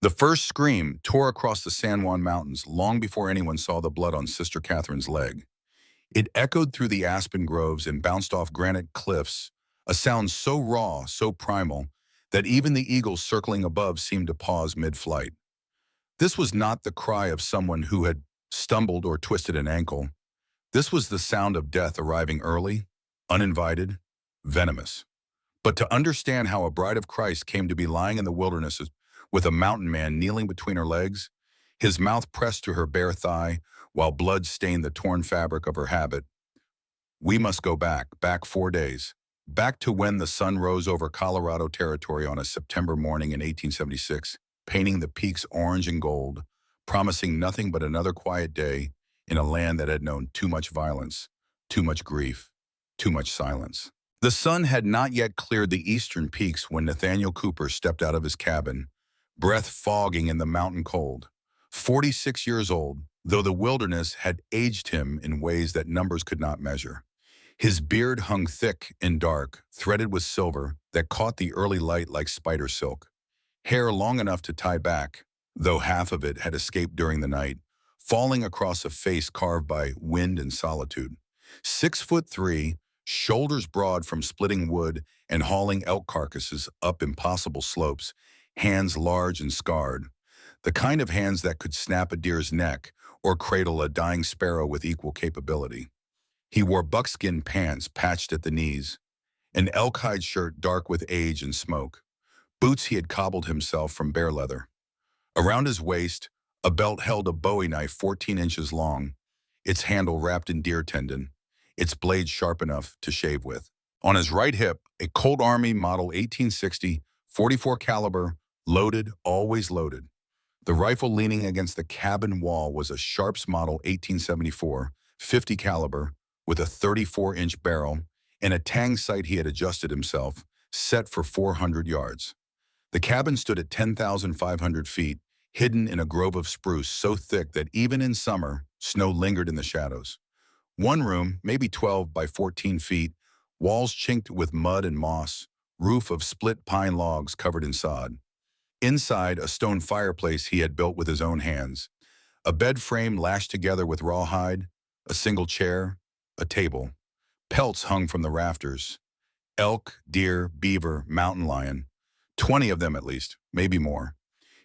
The first scream tore across the San Juan Mountains long before anyone saw the blood on Sister Catherine's leg. It echoed through the aspen groves and bounced off granite cliffs, a sound so raw, so primal, that even the eagles circling above seemed to pause mid-flight. This was not the cry of someone who had stumbled or twisted an ankle. This was the sound of death arriving early, uninvited, venomous. But to understand how a bride of Christ came to be lying in the wilderness with a mountain man kneeling between her legs, his mouth pressed to her bare thigh while blood stained the torn fabric of her habit, we must go back 4 days, back to when the sun rose over Colorado territory on a September morning in 1876, painting the peaks orange and gold, promising nothing but another quiet day in a land that had known too much violence, too much grief, too much silence. The sun had not yet cleared the eastern peaks when Nathaniel Cooper stepped out of his cabin, breath fogging in the mountain cold. 46 years old, though the wilderness had aged him in ways that numbers could not measure. His beard hung thick and dark, threaded with silver that caught the early light like spider silk. Hair long enough to tie back, though half of it had escaped during the night, falling across a face carved by wind and solitude. 6'3", shoulders broad from splitting wood and hauling elk carcasses up impossible slopes, hands large and scarred, the kind of hands that could snap a deer's neck or cradle a dying sparrow with equal capability. He wore buckskin pants patched at the knees, an elk-hide shirt dark with age and smoke, boots he had cobbled himself from bear leather. Around his waist, a belt held a Bowie knife 14 inches long, its handle wrapped in deer tendon, its blade sharp enough to shave with. On his right hip, a Colt Army Model 1860, 44 caliber, loaded, always loaded. The rifle leaning against the cabin wall was a Sharps Model 1874, 50 caliber, with a 34-inch barrel and a tang sight he had adjusted himself, set for 400 yards. The cabin stood at 10,500 feet, hidden in a grove of spruce so thick that even in summer, snow lingered in the shadows. One room, maybe 12 by 14 feet, walls chinked with mud and moss, roof of split pine logs covered in sod. Inside, a stone fireplace he had built with his own hands, a bed frame lashed together with rawhide, a single chair, a table. Pelts hung from the rafters. Elk, deer, beaver, mountain lion. 20 of them at least, maybe more.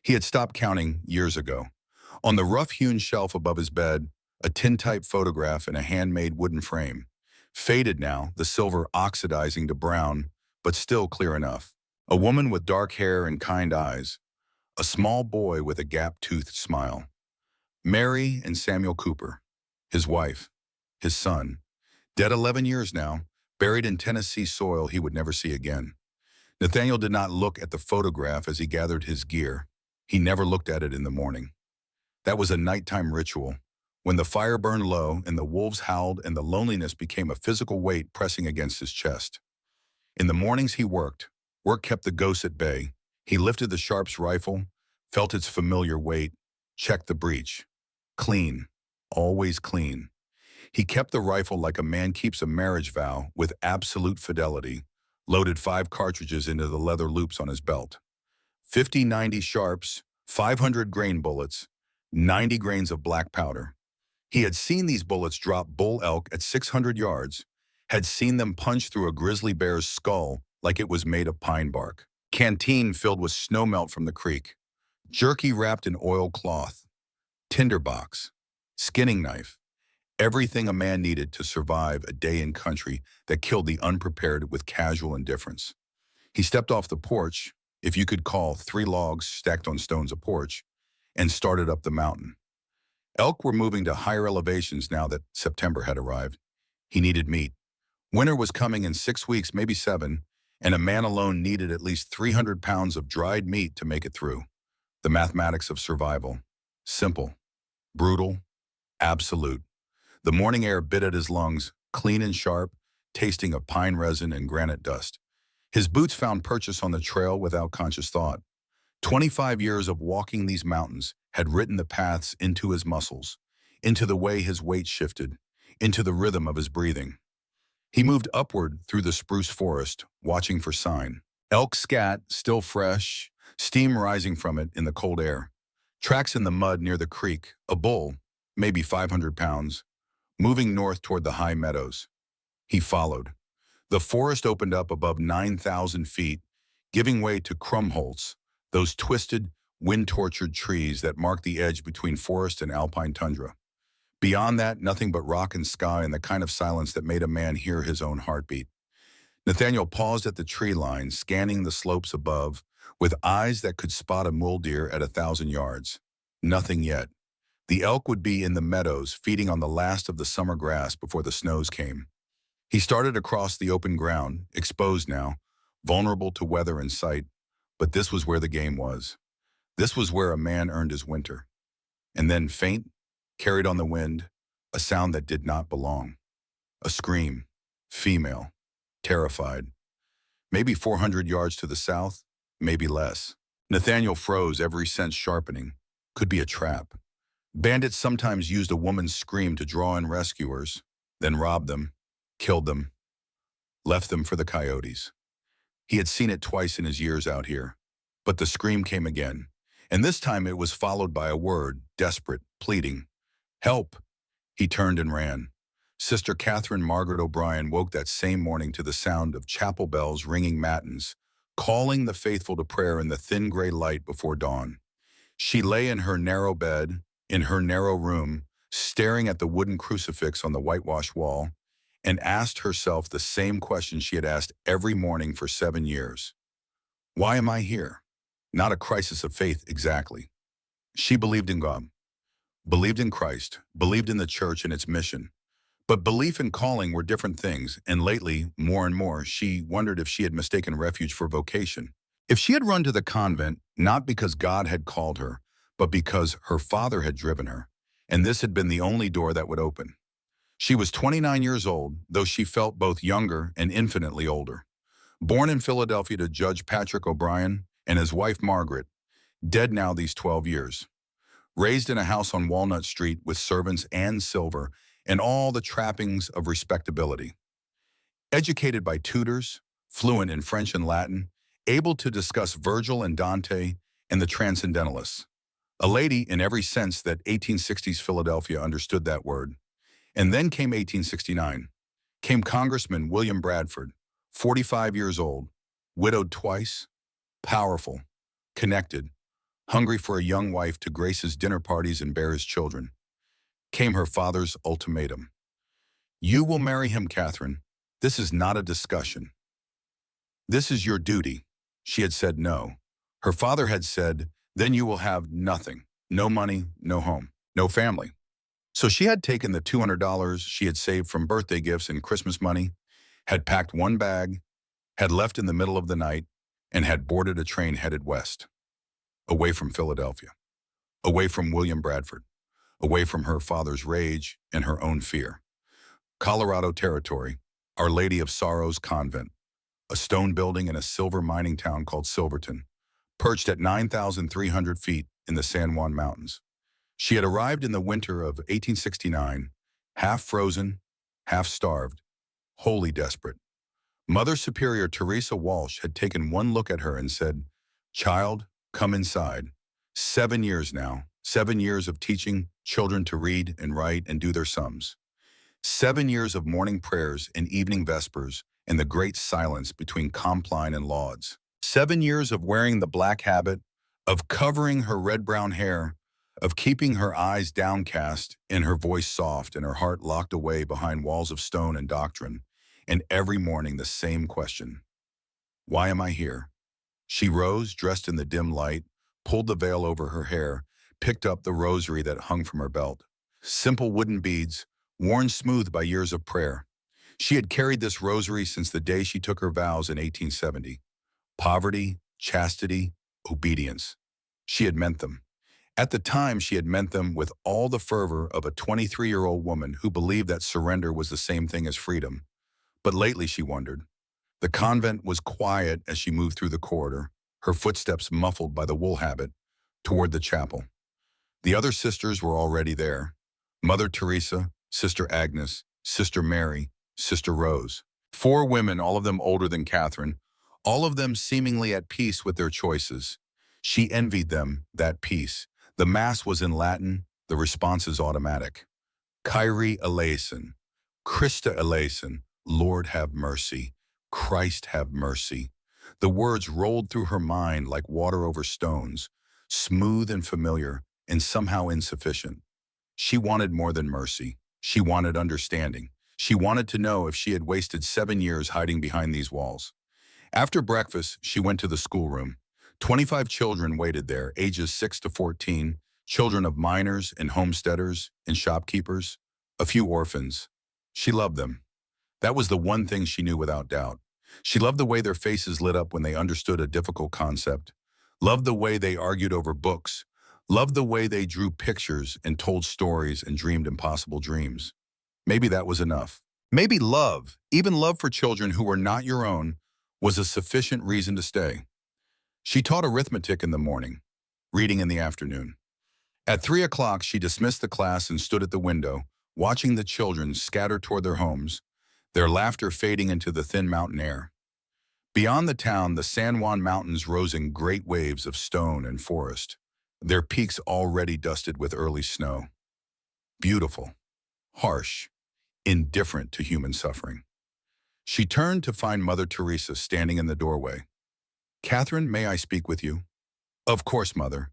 He had stopped counting years ago. On the rough-hewn shelf above his bed, a tintype photograph in a handmade wooden frame. Faded now, the silver oxidizing to brown, but still clear enough. A woman with dark hair and kind eyes. A small boy with a gap-toothed smile. Mary and Samuel Cooper, his wife, his son, dead 11 years now, buried in Tennessee soil he would never see again. Nathaniel did not look at the photograph as he gathered his gear. He never looked at it in the morning. That was a nighttime ritual, when the fire burned low and the wolves howled and the loneliness became a physical weight pressing against his chest. In the mornings he worked. Work kept the ghosts at bay. He lifted the Sharps rifle, felt its familiar weight, checked the breech. Clean, always clean. He kept the rifle like a man keeps a marriage vow, with absolute fidelity, loaded 5 cartridges into the leather loops on his belt. 50-90 Sharps, 500 grain bullets, 90 grains of black powder. He had seen these bullets drop bull elk at 600 yards, had seen them punch through a grizzly bear's skull like it was made of pine bark. Canteen filled with snowmelt from the creek. Jerky wrapped in oilcloth. Tinderbox. Skinning knife. Everything a man needed to survive a day in country that killed the unprepared with casual indifference. He stepped off the porch, if you could call 3 logs stacked on stones a porch, and started up the mountain. Elk were moving to higher elevations now that September had arrived. He needed meat. Winter was coming in 6 weeks, maybe 7, and a man alone needed at least 300 pounds of dried meat to make it through. The mathematics of survival. Simple, brutal, absolute. The morning air bit at his lungs, clean and sharp, tasting of pine resin and granite dust. His boots found purchase on the trail without conscious thought. 25 years of walking these mountains had written the paths into his muscles, into the way his weight shifted, into the rhythm of his breathing. He moved upward through the spruce forest, watching for sign. Elk scat, still fresh, steam rising from it in the cold air. Tracks in the mud near the creek, a bull, maybe 500 pounds, moving north toward the high meadows. He followed. The forest opened up above 9,000 feet, giving way to krumholtz, those twisted, wind-tortured trees that mark the edge between forest and alpine tundra. Beyond that, nothing but rock and sky and the kind of silence that made a man hear his own heartbeat. Nathaniel paused at the tree line, scanning the slopes above, with eyes that could spot a mule deer at 1,000 yards. Nothing yet. The elk would be in the meadows, feeding on the last of the summer grass before the snows came. He started across the open ground, exposed now, vulnerable to weather and sight, but this was where the game was. This was where a man earned his winter. And then faint, carried on the wind, a sound that did not belong. A scream, female, terrified. Maybe 400 yards to the south, maybe less. Nathaniel froze, every sense sharpening. Could be a trap. Bandits sometimes used a woman's scream to draw in rescuers, then robbed them, killed them, left them for the coyotes. He had seen it twice in his years out here. But the scream came again, and this time it was followed by a word, desperate, pleading. Help! He turned and ran. Sister Catherine Margaret O'Brien woke that same morning to the sound of chapel bells ringing matins, calling the faithful to prayer in the thin gray light before dawn. She lay in her narrow bed, in her narrow room, staring at the wooden crucifix on the whitewashed wall, and asked herself the same question she had asked every morning for 7 years. Why am I here? Not a crisis of faith exactly. She believed in God, believed in Christ, believed in the church and its mission. But belief and calling were different things, and lately, more and more, she wondered if she had mistaken refuge for vocation. If she had run to the convent, not because God had called her, but because her father had driven her, and this had been the only door that would open. She was 29 years old, though she felt both younger and infinitely older. Born in Philadelphia to Judge Patrick O'Brien and his wife Margaret, dead now these 12 years. Raised in a house on Walnut Street with servants and silver and all the trappings of respectability. Educated by tutors, fluent in French and Latin, able to discuss Virgil and Dante and the Transcendentalists. A lady in every sense that 1860s Philadelphia understood that word. And then came 1869. Came Congressman William Bradford, 45 years old, widowed twice, powerful, connected, hungry for a young wife to grace his dinner parties and bear his children. Came her father's ultimatum. You will marry him, Catherine. This is not a discussion. This is your duty. She had said no. Her father had said, then you will have nothing. No money, no home, no family. So she had taken the $200 she had saved from birthday gifts and Christmas money, had packed one bag, had left in the middle of the night, and had boarded a train headed west. Away from Philadelphia. Away from William Bradford. Away from her father's rage and her own fear. Colorado Territory, Our Lady of Sorrows Convent, a stone building in a silver mining town called Silverton, perched at 9,300 feet in the San Juan Mountains. She had arrived in the winter of 1869, half frozen, half starved, wholly desperate. Mother Superior Teresa Walsh had taken one look at her and said, Child, come inside. 7 years now, 7 years of teaching children to read and write and do their sums. 7 years of morning prayers and evening vespers and the great silence between Compline and Lauds. 7 years of wearing the black habit, of covering her red-brown hair, of keeping her eyes downcast and her voice soft and her heart locked away behind walls of stone and doctrine, and every morning the same question. Why am I here? She rose, dressed in the dim light, pulled the veil over her hair, picked up the rosary that hung from her belt. Simple wooden beads, worn smooth by years of prayer. She had carried this rosary since the day she took her vows in 1870. Poverty, chastity, obedience. She had meant them. At the time, she had meant them with all the fervor of a 23-year-old woman who believed that surrender was the same thing as freedom. But lately, she wondered. The convent was quiet as she moved through the corridor, her footsteps muffled by the wool habit, toward the chapel. The other sisters were already there. Mother Teresa, Sister Agnes, Sister Mary, Sister Rose. 4 women, all of them older than Catherine, all of them seemingly at peace with their choices. She envied them that peace. The Mass was in Latin, the responses automatic. Kyrie eleison, Christa eleison, Lord have mercy, Christ have mercy. The words rolled through her mind like water over stones, smooth and familiar, and somehow insufficient. She wanted more than mercy. She wanted understanding. She wanted to know if she had wasted 7 years hiding behind these walls. After breakfast, she went to the schoolroom. 25 children waited there, ages 6 to 14, children of miners and homesteaders and shopkeepers, a few orphans. She loved them. That was the one thing she knew without doubt. She loved the way their faces lit up when they understood a difficult concept, loved the way they argued over books, loved the way they drew pictures and told stories and dreamed impossible dreams. Maybe that was enough. Maybe love, even love for children who were not your own, was a sufficient reason to stay. She taught arithmetic in the morning, reading in the afternoon. At 3 o'clock, she dismissed the class and stood at the window, watching the children scatter toward their homes, their laughter fading into the thin mountain air. Beyond the town, the San Juan Mountains rose in great waves of stone and forest, their peaks already dusted with early snow. Beautiful, harsh, indifferent to human suffering. She turned to find Mother Teresa standing in the doorway. "Catherine, may I speak with you?" "Of course, Mother."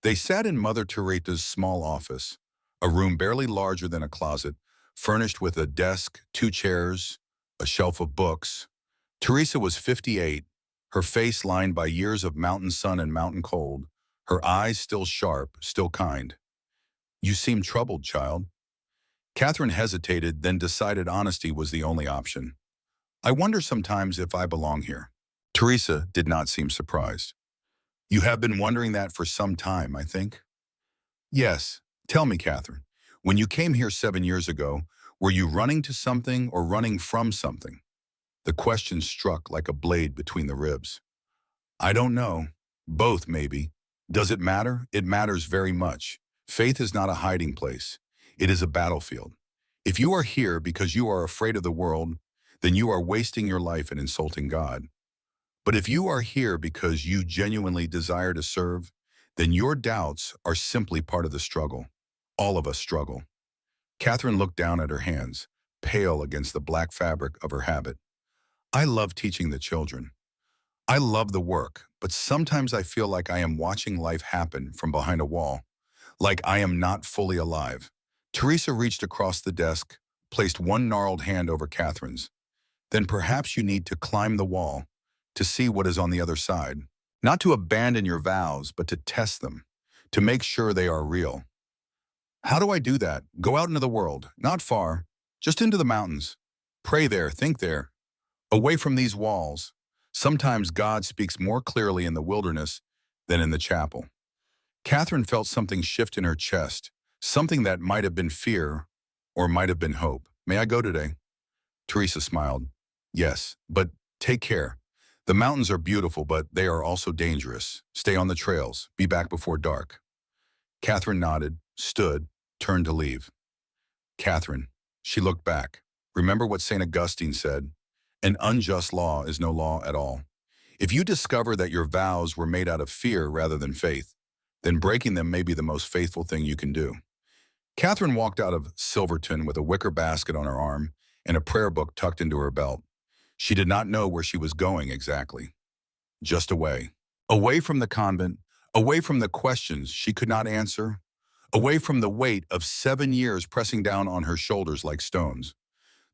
They sat in Mother Teresa's small office, a room barely larger than a closet, furnished with a desk, 2 chairs, a shelf of books. Teresa was 58, her face lined by years of mountain sun and mountain cold, her eyes still sharp, still kind. "You seem troubled, child." Catherine hesitated, then decided honesty was the only option. "I wonder sometimes if I belong here." Teresa did not seem surprised. "You have been wondering that for some time, I think?" "Yes. Tell me, Catherine, when you came here 7 years ago, were you running to something or running from something?" The question struck like a blade between the ribs. "I don't know. Both, maybe. Does it matter? It matters very much. Faith is not a hiding place. It is a battlefield. If you are here because you are afraid of the world, then you are wasting your life and insulting God. But if you are here because you genuinely desire to serve, then your doubts are simply part of the struggle. All of us struggle." Catherine looked down at her hands, pale against the black fabric of her habit. "I love teaching the children. I love the work, but sometimes I feel like I am watching life happen from behind a wall, like I am not fully alive." Teresa reached across the desk, placed one gnarled hand over Catherine's. "Then perhaps you need to climb the wall to see what is on the other side. Not to abandon your vows, but to test them, to make sure they are real." "How do I do that?" "Go out into the world, not far, just into the mountains. Pray there, think there, away from these walls. Sometimes God speaks more clearly in the wilderness than in the chapel." Catherine felt something shift in her chest, something that might have been fear or might have been hope. "May I go today?" Teresa smiled. "Yes, but take care. The mountains are beautiful, but they are also dangerous. Stay on the trails. Be back before dark." Catherine nodded, stood, turned to leave. "Catherine," she looked back. "Remember what St. Augustine said? An unjust law is no law at all. If you discover that your vows were made out of fear rather than faith, then breaking them may be the most faithful thing you can do." Catherine walked out of Silverton with a wicker basket on her arm and a prayer book tucked into her belt. She did not know where she was going exactly. Just away. Away from the convent, away from the questions she could not answer, away from the weight of 7 years pressing down on her shoulders like stones.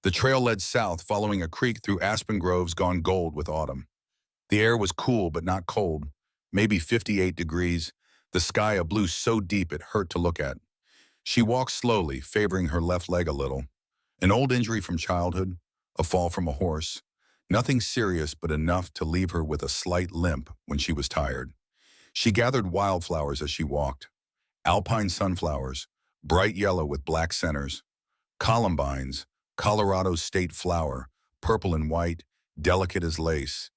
The trail led south, following a creek through aspen groves gone gold with autumn. The air was cool but not cold, maybe 58 degrees, the sky a blue so deep it hurt to look at. She walked slowly, favoring her left leg a little. An old injury from childhood, a fall from a horse. Nothing serious, but enough to leave her with a slight limp when she was tired. She gathered wildflowers as she walked. Alpine sunflowers, bright yellow with black centers. Columbines, Colorado's state flower, purple and white, delicate as lace.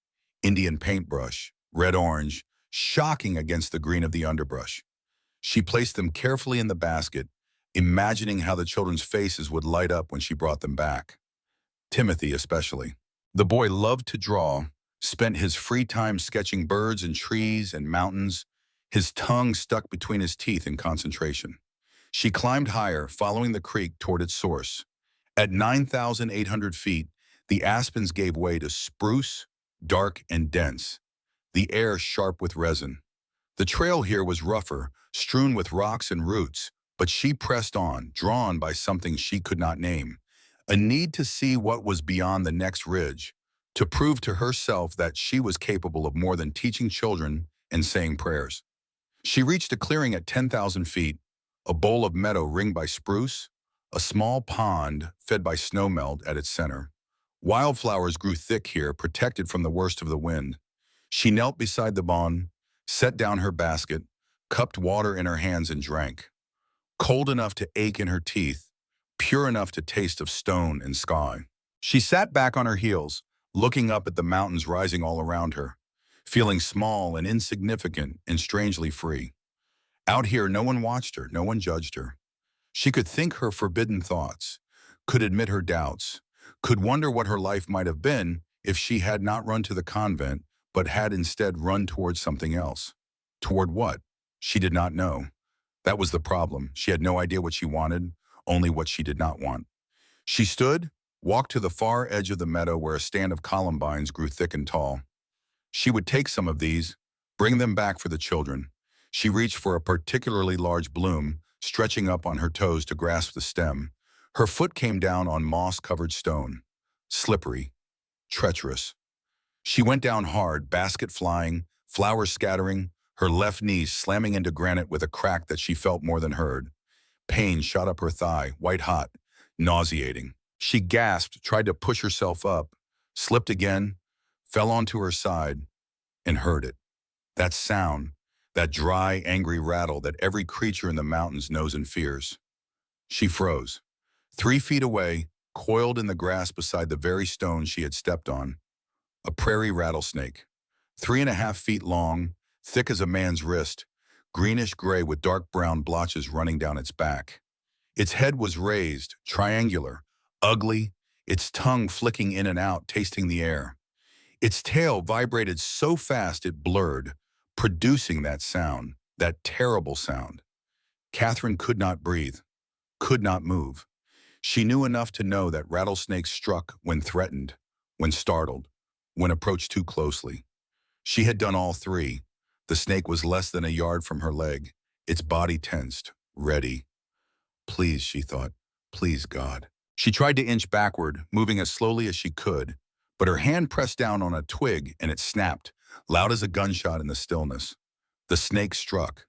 Indian paintbrush, red-orange, shocking against the green of the underbrush. She placed them carefully in the basket, imagining how the children's faces would light up when she brought them back. Timothy especially. The boy loved to draw, spent his free time sketching birds and trees and mountains, his tongue stuck between his teeth in concentration. She climbed higher, following the creek toward its source. At 9,800 feet, the aspens gave way to spruce, dark and dense, the air sharp with resin. The trail here was rougher, strewn with rocks and roots, but she pressed on, drawn by something she could not name, a need to see what was beyond the next ridge, to prove to herself that she was capable of more than teaching children and saying prayers. She reached a clearing at 10,000 feet, a bowl of meadow ringed by spruce, a small pond fed by snowmelt at its center. Wildflowers grew thick here, protected from the worst of the wind. She knelt beside the pond, set down her basket, cupped water in her hands and drank. Cold enough to ache in her teeth, pure enough to taste of stone and sky. She sat back on her heels, looking up at the mountains rising all around her, feeling small and insignificant and strangely free. Out here, no one watched her, no one judged her. She could think her forbidden thoughts, could admit her doubts, could wonder what her life might have been if she had not run to the convent, but had instead run towards something else. Toward what? She did not know. That was the problem. She had no idea what she wanted, only what she did not want. She stood, walked to the far edge of the meadow where a stand of columbines grew thick and tall. She would take some of these, bring them back for the children. She reached for a particularly large bloom, stretching up on her toes to grasp the stem. Her foot came down on moss-covered stone, slippery, treacherous. She went down hard, basket flying, flowers scattering, her left knee slamming into granite with a crack that she felt more than heard. Pain shot up her thigh, white-hot, nauseating. She gasped, tried to push herself up, slipped again, fell onto her side, and heard it. That sound, that dry, angry rattle that every creature in the mountains knows and fears. She froze. 3 feet away, coiled in the grass beside the very stone she had stepped on, a prairie rattlesnake, 3.5 feet long, thick as a man's wrist, greenish-gray with dark brown blotches running down its back. Its head was raised, triangular, ugly, its tongue flicking in and out, tasting the air. Its tail vibrated so fast it blurred, producing that sound, that terrible sound. Catherine could not breathe, could not move. She knew enough to know that rattlesnakes struck when threatened, when startled, when approached too closely. She had done all three. The snake was less than a yard from her leg, its body tensed, ready. Please, she thought, please, God. She tried to inch backward, moving as slowly as she could, but her hand pressed down on a twig and it snapped, loud as a gunshot in the stillness. The snake struck,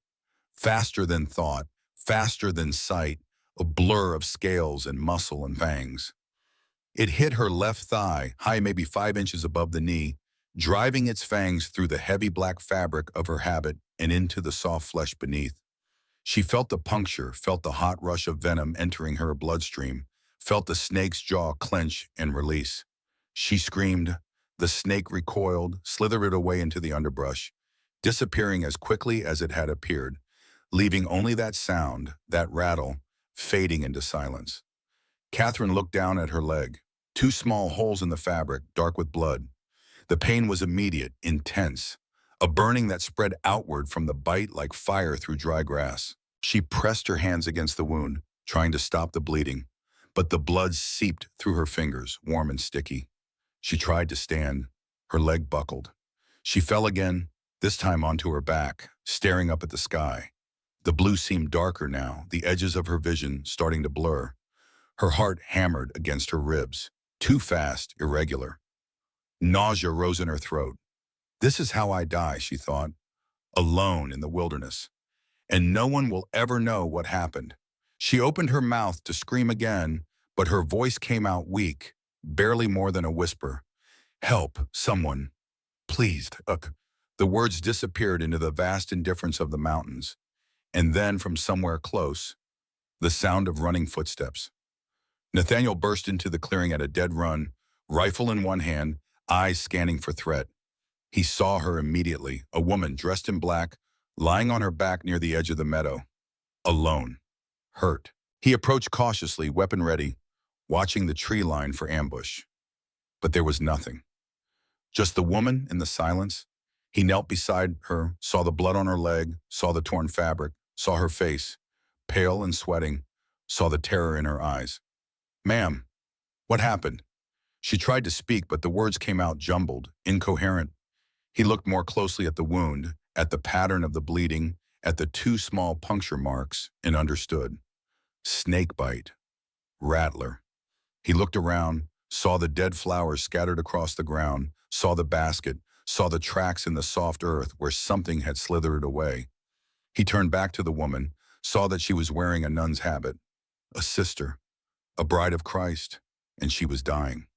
faster than thought, faster than sight, a blur of scales and muscle and fangs. It hit her left thigh, high maybe 5 inches above the knee, driving its fangs through the heavy black fabric of her habit and into the soft flesh beneath. She felt the puncture, felt the hot rush of venom entering her bloodstream, felt the snake's jaw clench and release. She screamed. The snake recoiled, slithered away into the underbrush, disappearing as quickly as it had appeared, leaving only that sound, that rattle, fading into silence. Catherine looked down at her leg. 2 small holes in the fabric, dark with blood. The pain was immediate, intense, a burning that spread outward from the bite like fire through dry grass. She pressed her hands against the wound, trying to stop the bleeding, but the blood seeped through her fingers, warm and sticky. She tried to stand. Her leg buckled. She fell again, this time onto her back, staring up at the sky. The blue seemed darker now, the edges of her vision starting to blur. Her heart hammered against her ribs, too fast, irregular. Nausea rose in her throat. This is how I die, she thought, alone in the wilderness. And no one will ever know what happened. She opened her mouth to scream again, but her voice came out weak, barely more than a whisper. Help, someone. Please, The words disappeared into the vast indifference of the mountains. And then from somewhere close, the sound of running footsteps. Nathaniel burst into the clearing at a dead run, rifle in one hand, eyes scanning for threat. He saw her immediately, a woman dressed in black, lying on her back near the edge of the meadow. Alone. Hurt. He approached cautiously, weapon ready, watching the tree line for ambush. But there was nothing. Just the woman in the silence, He knelt beside her, saw the blood on her leg, saw the torn fabric, saw her face, pale and sweating, saw the terror in her eyes. "Ma'am, what happened?" She tried to speak, but the words came out jumbled, incoherent. He looked more closely at the wound, at the pattern of the bleeding, at the two small puncture marks, and understood. Snake bite. Rattler. He looked around, saw the dead flowers scattered across the ground, saw the basket, saw the tracks in the soft earth where something had slithered away. He turned back to the woman, saw that she was wearing a nun's habit, a sister, a bride of Christ, and she was dying.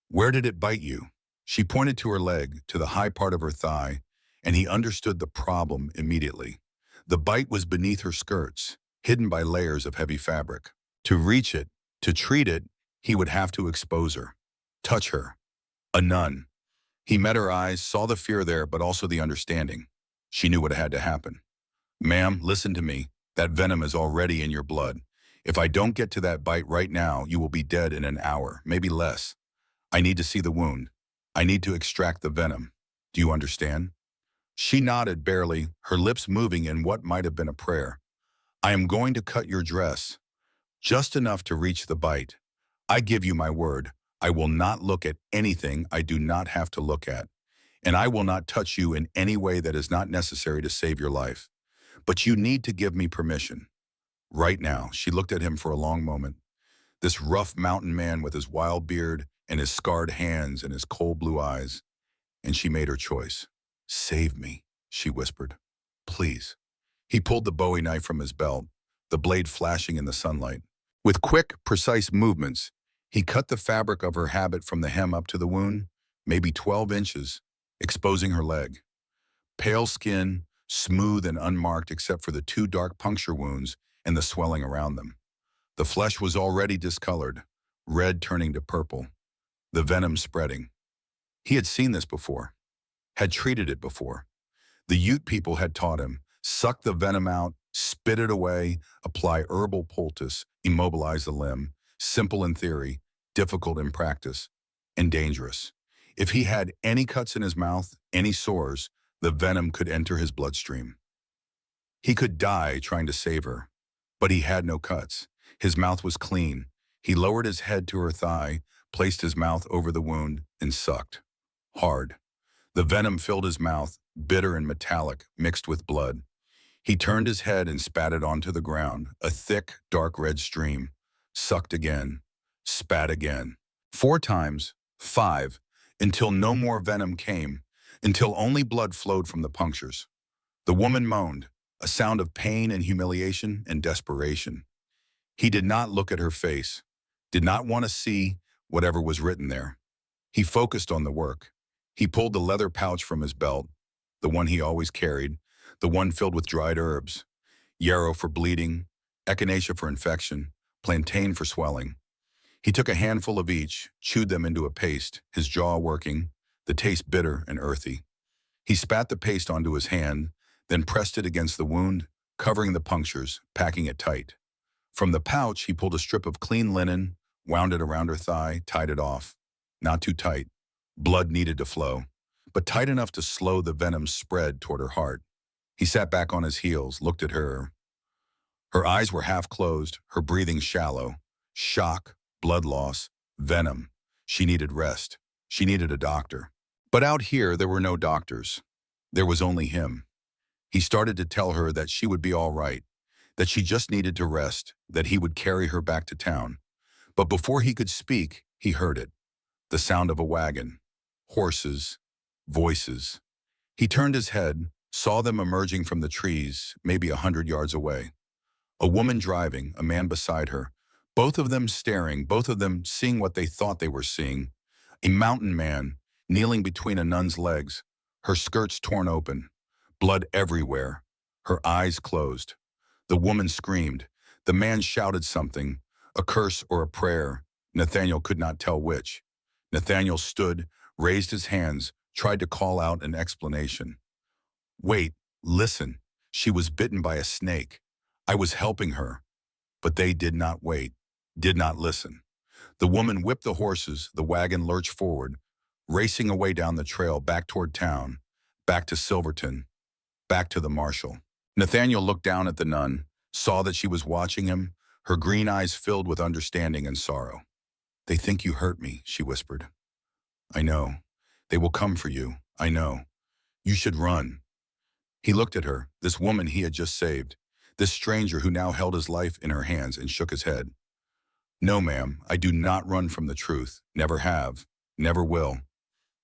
"Where did it bite you?" She pointed to her leg, to the high part of her thigh, and he understood the problem immediately. The bite was beneath her skirts, hidden by layers of heavy fabric. To reach it, to treat it, he would have to expose her, touch her. A nun. He met her eyes, saw the fear there, but also the understanding. She knew what had to happen. "Ma'am, listen to me. That venom is already in your blood. If I don't get to that bite right now, you will be dead in an hour, maybe less. I need to see the wound. I need to extract the venom. Do you understand?" She nodded barely, her lips moving in what might have been a prayer. "I am going to cut your dress, just enough to reach the bite. I give you my word. I will not look at anything I do not have to look at, and I will not touch you in any way that is not necessary to save your life. But you need to give me permission. Right now." She looked at him for a long moment. This rough mountain man with his wild beard and his scarred hands and his cold blue eyes. And she made her choice. "Save me," she whispered. "Please." He pulled the Bowie knife from his belt, the blade flashing in the sunlight. With quick, precise movements, he cut the fabric of her habit from the hem up to the wound, maybe 12 inches, exposing her leg. Pale skin, smooth and unmarked except for the two dark puncture wounds and the swelling around them. The flesh was already discolored, red turning to purple, the venom spreading. He had seen this before, had treated it before. The Ute people had taught him, suck the venom out, spit it away, apply herbal poultice, immobilize the limb, simple in theory, difficult in practice, and dangerous. If he had any cuts in his mouth, any sores, the venom could enter his bloodstream. He could die trying to save her, but he had no cuts. His mouth was clean. He lowered his head to her thigh, placed his mouth over the wound, and sucked. Hard. The venom filled his mouth, bitter and metallic, mixed with blood. He turned his head and spat it onto the ground, a thick, dark red stream. Sucked again, spat again. 4 times, 5, until no more venom came, until only blood flowed from the punctures. The woman moaned, a sound of pain and humiliation and desperation. He did not look at her face, did not want to see whatever was written there. He focused on the work. He pulled the leather pouch from his belt, the one he always carried, the one filled with dried herbs, yarrow for bleeding, echinacea for infection, plantain for swelling. He took a handful of each, chewed them into a paste, his jaw working, the taste bitter and earthy. He spat the paste onto his hand, then pressed it against the wound, covering the punctures, packing it tight. From the pouch, he pulled a strip of clean linen, wound it around her thigh, tied it off. Not too tight. Blood needed to flow, but tight enough to slow the venom's spread toward her heart. He sat back on his heels, looked at her. Her eyes were half closed, her breathing shallow. Shock, blood loss, venom. She needed rest. She needed a doctor. But out here, there were no doctors. There was only him. He started to tell her that she would be all right, that she just needed to rest, that he would carry her back to town. But before he could speak, he heard it. The sound of a wagon. Horses. Voices. He turned his head, saw them emerging from the trees, maybe 100 yards away. A woman driving, a man beside her. Both of them staring, both of them seeing what they thought they were seeing. A mountain man, kneeling between a nun's legs, her skirts torn open, blood everywhere, her eyes closed. The woman screamed. The man shouted something, a curse or a prayer. Nathaniel could not tell which. Nathaniel stood, raised his hands, tried to call out an explanation. "Wait, listen. She was bitten by a snake. I was helping her." But they did not wait, did not listen. The woman whipped the horses, the wagon lurched forward, racing away down the trail back toward town, back to Silverton, back to the marshal. Nathaniel looked down at the nun, saw that she was watching him, her green eyes filled with understanding and sorrow. "They think you hurt me," she whispered. "I know. They will come for you. I know. You should run." He looked at her, this woman he had just saved, this stranger who now held his life in her hands, and shook his head. "No, ma'am, I do not run from the truth. Never have. Never will."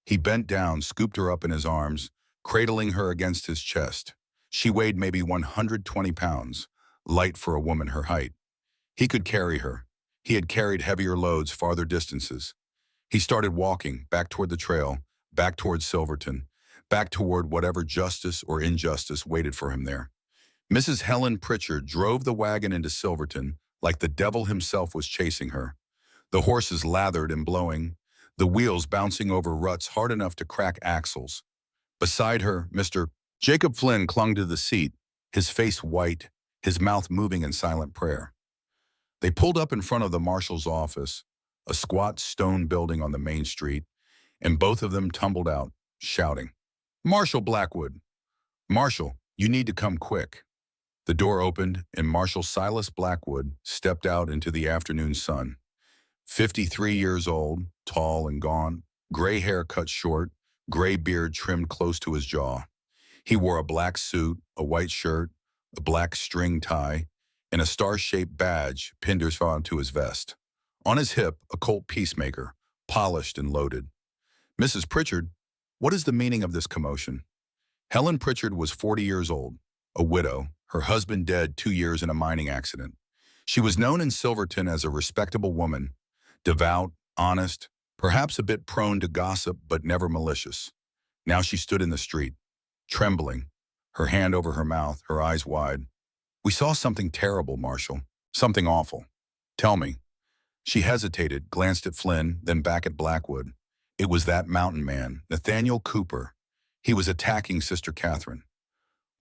He bent down, scooped her up in his arms, cradling her against his chest. She weighed maybe 120 pounds, light for a woman her height. He could carry her. He had carried heavier loads farther distances. He started walking, back toward the trail, back toward Silverton, back toward whatever justice or injustice waited for him there. Mrs. Helen Pritchard drove the wagon into Silverton like the devil himself was chasing her. The horses lathered and blowing, the wheels bouncing over ruts hard enough to crack axles. Beside her, Mr. Jacob Flynn clung to the seat, his face white, his mouth moving in silent prayer. They pulled up in front of the marshal's office, a squat stone building on the main street, and both of them tumbled out, shouting, "Marshal Blackwood! Marshal, you need to come quick." The door opened, and Marshal Silas Blackwood stepped out into the afternoon sun. 53 years old, tall and gaunt, gray hair cut short, gray beard trimmed close to his jaw. He wore a black suit, a white shirt, a black string tie, and a star-shaped badge pinned onto his vest. On his hip, a Colt Peacemaker, polished and loaded. "Mrs. Pritchard, what is the meaning of this commotion?" Helen Pritchard was 40 years old, a widow, her husband dead 2 years in a mining accident. She was known in Silverton as a respectable woman, devout, honest, perhaps a bit prone to gossip but never malicious. Now she stood in the street, trembling, her hand over her mouth, her eyes wide. "We saw something terrible, Marshal. Something awful. Tell me." She hesitated, glanced at Flynn, then back at Blackwood. It was that mountain man, Nathaniel Cooper. He was attacking Sister Catherine.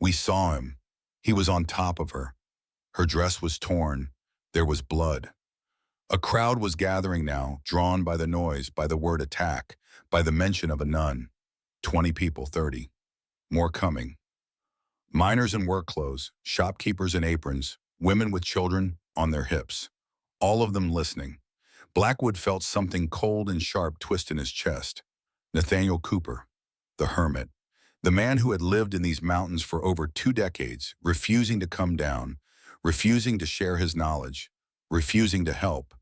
"We saw him. He was on top of her. Her dress was torn. There was blood." A crowd was gathering now, drawn by the noise, by the word attack, by the mention of a nun. 20 people, 30. More coming. Miners in work clothes, shopkeepers in aprons, women with children on their hips. All of them listening. Blackwood felt something cold and sharp twist in his chest. Nathaniel Cooper, the hermit, the man who had lived in these mountains for over 2 decades, refusing to come down, refusing to share his knowledge, refusing to help.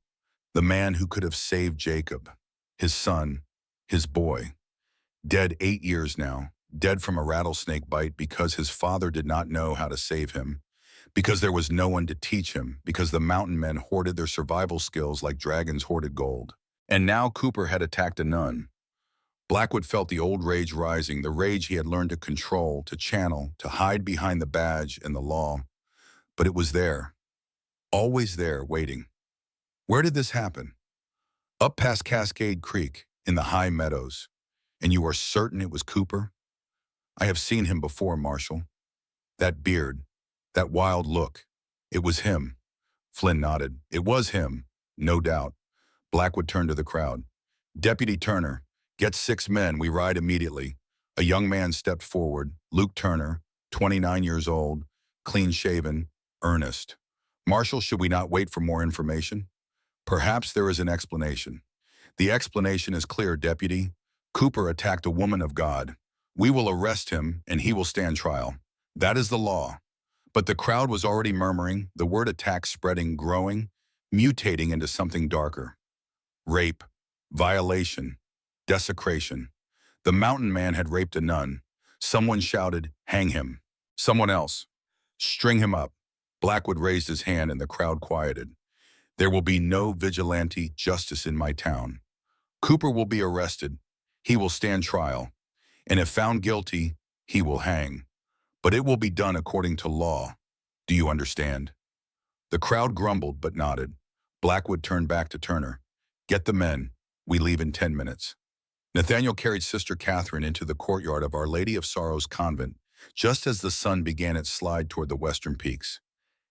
The man who could have saved Jacob, his son, his boy. Dead 8 years now, dead from a rattlesnake bite because his father did not know how to save him, because there was no one to teach him, because the mountain men hoarded their survival skills like dragons hoarded gold. And now Cooper had attacked a nun. Blackwood felt the old rage rising, the rage he had learned to control, to channel, to hide behind the badge and the law. But it was there, always there, waiting. Where did this happen? Up past Cascade Creek, in the high meadows. And you are certain it was Cooper? I have seen him before, Marshal. That beard, that wild look. It was him. Flynn nodded. It was him, no doubt. Blackwood turned to the crowd. "Deputy Turner, get 6 men, we ride immediately." A young man stepped forward, Luke Turner, 29 years old, clean-shaven, earnest. "Marshal, should we not wait for more information?" "Perhaps there is an explanation." "The explanation is clear, Deputy. Cooper attacked a woman of God. We will arrest him, and he will stand trial. That is the law." But the crowd was already murmuring, the word attack spreading, growing, mutating into something darker. Rape, violation, desecration. The mountain man had raped a nun. Someone shouted, "Hang him." Someone else, "String him up." Blackwood raised his hand and the crowd quieted. "There will be no vigilante justice in my town. Cooper will be arrested. He will stand trial. And if found guilty, he will hang. But it will be done according to law. Do you understand?" The crowd grumbled but nodded. Blackwood turned back to Turner. "Get the men. We leave in 10 minutes." Nathaniel carried Sister Catherine into the courtyard of Our Lady of Sorrows Convent, just as the sun began its slide toward the western peaks.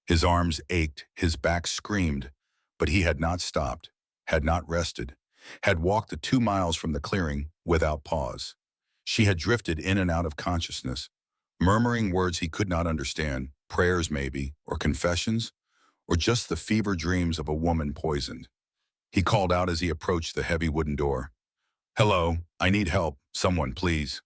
His arms ached, his back screamed, but he had not stopped, had not rested, had walked the 2 miles from the clearing without pause. She had drifted in and out of consciousness, murmuring words he could not understand, prayers maybe, or confessions, or just the fever dreams of a woman poisoned. He called out as he approached the heavy wooden door. "Hello, I need help. Someone, please."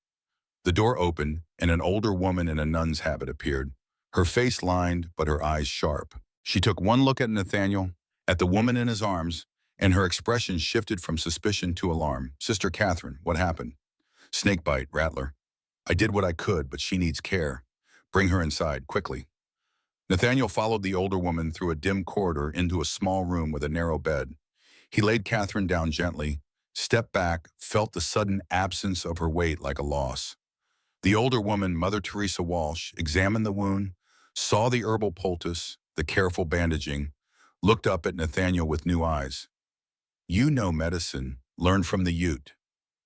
The door opened, and an older woman in a nun's habit appeared, her face lined but her eyes sharp. She took one look at Nathaniel, at the woman in his arms, and her expression shifted from suspicion to alarm. "Sister Catherine, what happened?" "Snakebite, Rattler. I did what I could, but she needs care. Bring her inside, quickly." Nathaniel followed the older woman through a dim corridor into a small room with a narrow bed. He laid Catherine down gently, stepped back, felt the sudden absence of her weight like a loss. The older woman, Mother Teresa Walsh, examined the wound, saw the herbal poultice, the careful bandaging, looked up at Nathaniel with new eyes. "You know medicine, learned from the Ute.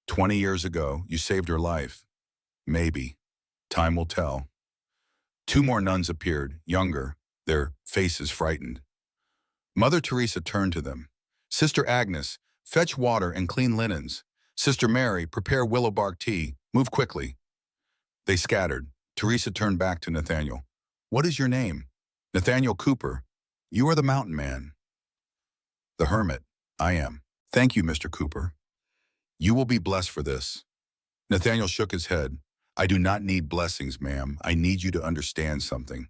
20 years ago, you saved her life. Maybe. Time will tell." Two more nuns appeared, younger, their faces frightened. Mother Teresa turned to them. "Sister Agnes, fetch water and clean linens. Sister Mary, prepare willow bark tea. Move quickly." They scattered. Teresa turned back to Nathaniel. "What is your name?" "Nathaniel Cooper." "You are the mountain man." "The hermit. I am." "Thank you, Mr. Cooper. You will be blessed for this." Nathaniel shook his head. "I do not need blessings, ma'am. I need you to understand something.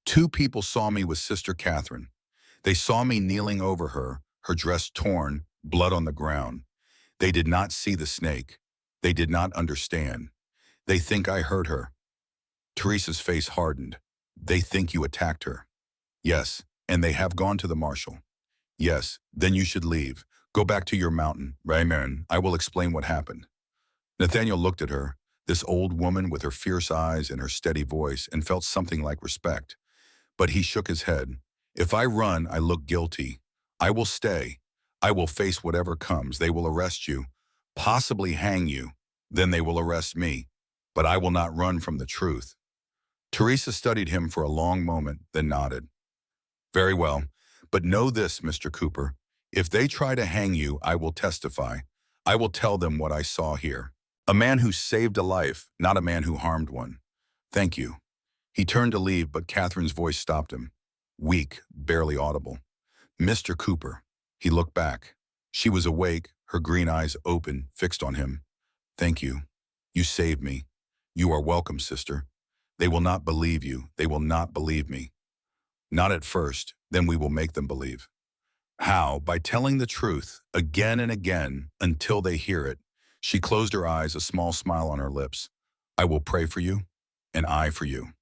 Two people saw me with Sister Catherine. They saw me kneeling over her, her dress torn, blood on the ground. They did not see the snake. They did not understand. They think I hurt her." Teresa's face hardened. "They think you attacked her." "Yes, and they have gone to the marshal." "Yes, then you should leave. Go back to your mountain. Raymond, I will explain what happened." Nathaniel looked at her, this old woman with her fierce eyes and her steady voice, and felt something like respect. But he shook his head. "If I run, I look guilty. I will stay. I will face whatever comes. They will arrest you, possibly hang you. Then they will arrest me. But I will not run from the truth." Teresa studied him for a long moment, then nodded. "Very well. But know this, Mr. Cooper. If they try to hang you, I will testify. I will tell them what I saw here. A man who saved a life, not a man who harmed one. Thank you." He turned to leave, but Catherine's voice stopped him. Weak, barely audible. "Mr. Cooper." He looked back. She was awake, her green eyes open, fixed on him. "Thank you. You saved me. You are welcome, sister. They will not believe you. They will not believe me. Not at first, then we will make them believe." How? By telling the truth, again and again, until they hear it. She closed her eyes, a small smile on her lips. "I will pray for you, and I for you."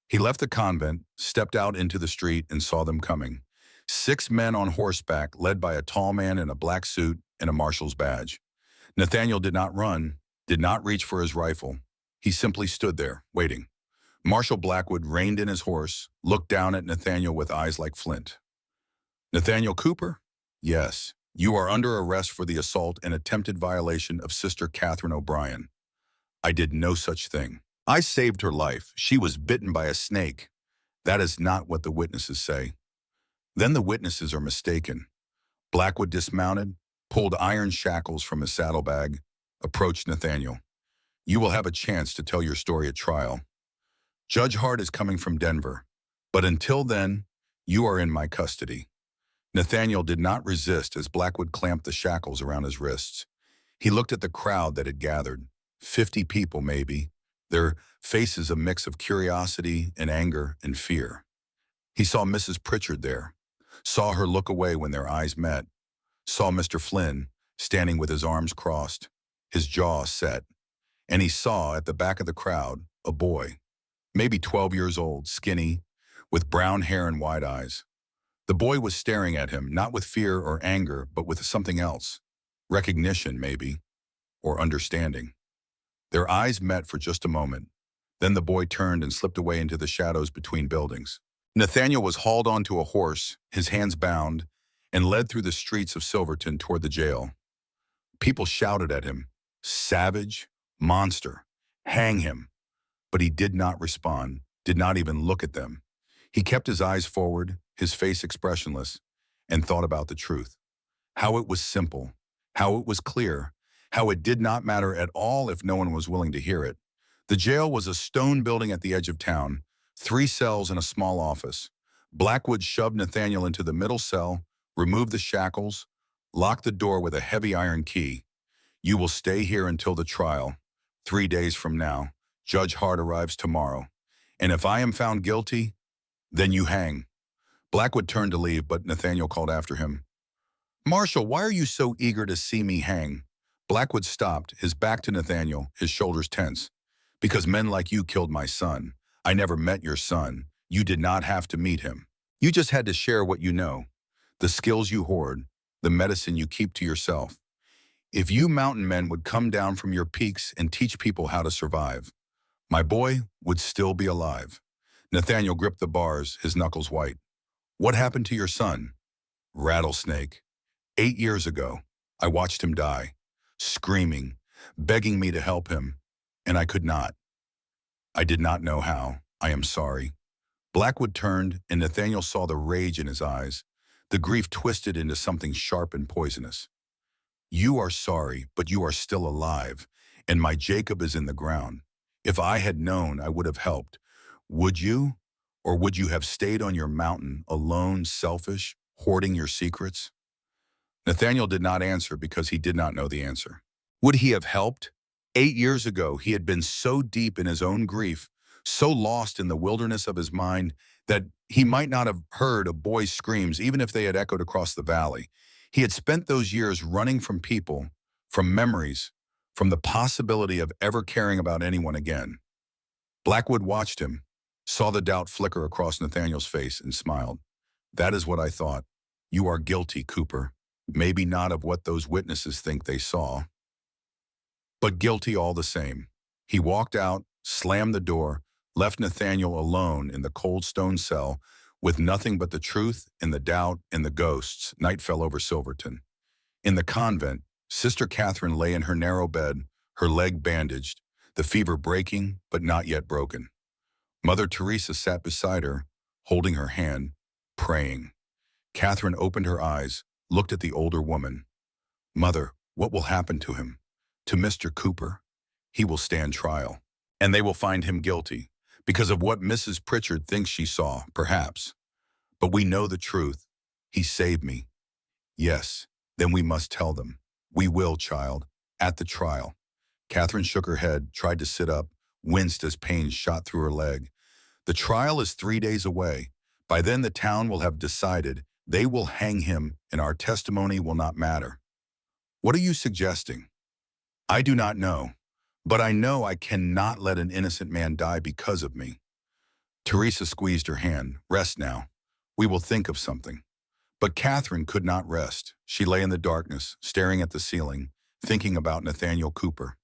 He left the convent, stepped out into the street, and saw them coming. 6 men on horseback, led by a tall man in a black suit and a marshal's badge. Nathaniel did not run, did not reach for his rifle. He simply stood there, waiting. Marshal Blackwood reined in his horse, looked down at Nathaniel with eyes like flint. "Nathaniel Cooper?" "Yes. You are under arrest for the assault and attempted violation of Sister Catherine O'Brien." "I did no such thing. I saved her life. She was bitten by a snake." "That is not what the witnesses say." "Then the witnesses are mistaken." Blackwood dismounted, pulled iron shackles from his saddlebag, approached Nathaniel. "You will have a chance to tell your story at trial. Judge Hart is coming from Denver. But until then, you are in my custody." Nathaniel did not resist as Blackwood clamped the shackles around his wrists. He looked at the crowd that had gathered. 50 people, maybe, their faces a mix of curiosity and anger and fear. He saw Mrs. Pritchard there, saw her look away when their eyes met, saw Mr. Flynn standing with his arms crossed, his jaw set, and he saw at the back of the crowd a boy, maybe 12 years old, skinny, with brown hair and wide eyes. The boy was staring at him, not with fear or anger, but with something else. Recognition, maybe, or understanding. Their eyes met for just a moment. Then the boy turned and slipped away into the shadows between buildings. Nathaniel was hauled onto a horse, his hands bound, and led through the streets of Silverton toward the jail. People shouted at him, "Savage, monster, hang him." But he did not respond, did not even look at them. He kept his eyes forward, his face expressionless, and thought about the truth. How it was simple, how it was clear, how it did not matter at all if no one was willing to hear it. The jail was a stone building at the edge of town, 3 cells and a small office. Blackwood shoved Nathaniel into the middle cell, removed the shackles, locked the door with a heavy iron key. You will stay here until the trial. 3 days from now, Judge Hart arrives tomorrow. And if I am found guilty, then you hang. Blackwood turned to leave, but Nathaniel called after him. Marshal, why are you so eager to see me hang? Blackwood stopped, his back to Nathaniel, his shoulders tense. Because men like you killed my son. I never met your son. You did not have to meet him. You just had to share what you know, the skills you hoard, the medicine you keep to yourself. If you mountain men would come down from your peaks and teach people how to survive, my boy would still be alive. Nathaniel gripped the bars, his knuckles white. What happened to your son? Rattlesnake. 8 years ago, I watched him die, screaming, begging me to help him, and I could not. I did not know how. I am sorry. Blackwood turned, and Nathaniel saw the rage in his eyes, the grief twisted into something sharp and poisonous. You are sorry, but you are still alive, and my Jacob is in the ground. If I had known, I would have helped. Would you? Or would you have stayed on your mountain, alone, selfish, hoarding your secrets? Nathaniel did not answer because he did not know the answer. Would he have helped? 8 years ago, he had been so deep in his own grief, so lost in the wilderness of his mind, that he might not have heard a boy's screams even if they had echoed across the valley. He had spent those years running from people, from memories, from the possibility of ever caring about anyone again. Blackwood watched him, saw the doubt flicker across Nathaniel's face, and smiled. That is what I thought. You are guilty, Cooper. Maybe not of what those witnesses think they saw, but guilty all the same. He walked out, slammed the door, left Nathaniel alone in the cold stone cell with nothing but the truth and the doubt and the ghosts. Night fell over Silverton. In the convent, Sister Catherine lay in her narrow bed, her leg bandaged, the fever breaking but not yet broken. Mother Teresa sat beside her, holding her hand, praying. Catherine opened her eyes, looked at the older woman. Mother, what will happen to him? To Mr. Cooper? He will stand trial, and they will find him guilty because of what Mrs. Pritchard thinks she saw, perhaps. But we know the truth. He saved me. Yes, then we must tell them. We will, child, at the trial. Catherine shook her head, tried to sit up, winced as pain shot through her leg. The trial is 3 days away. By then the town will have decided. They will hang him, and our testimony will not matter. What are you suggesting? I do not know, but I know I cannot let an innocent man die because of me. Teresa squeezed her hand. Rest now. We will think of something. But Catherine could not rest. She lay in the darkness, staring at the ceiling, thinking about Nathaniel Cooper,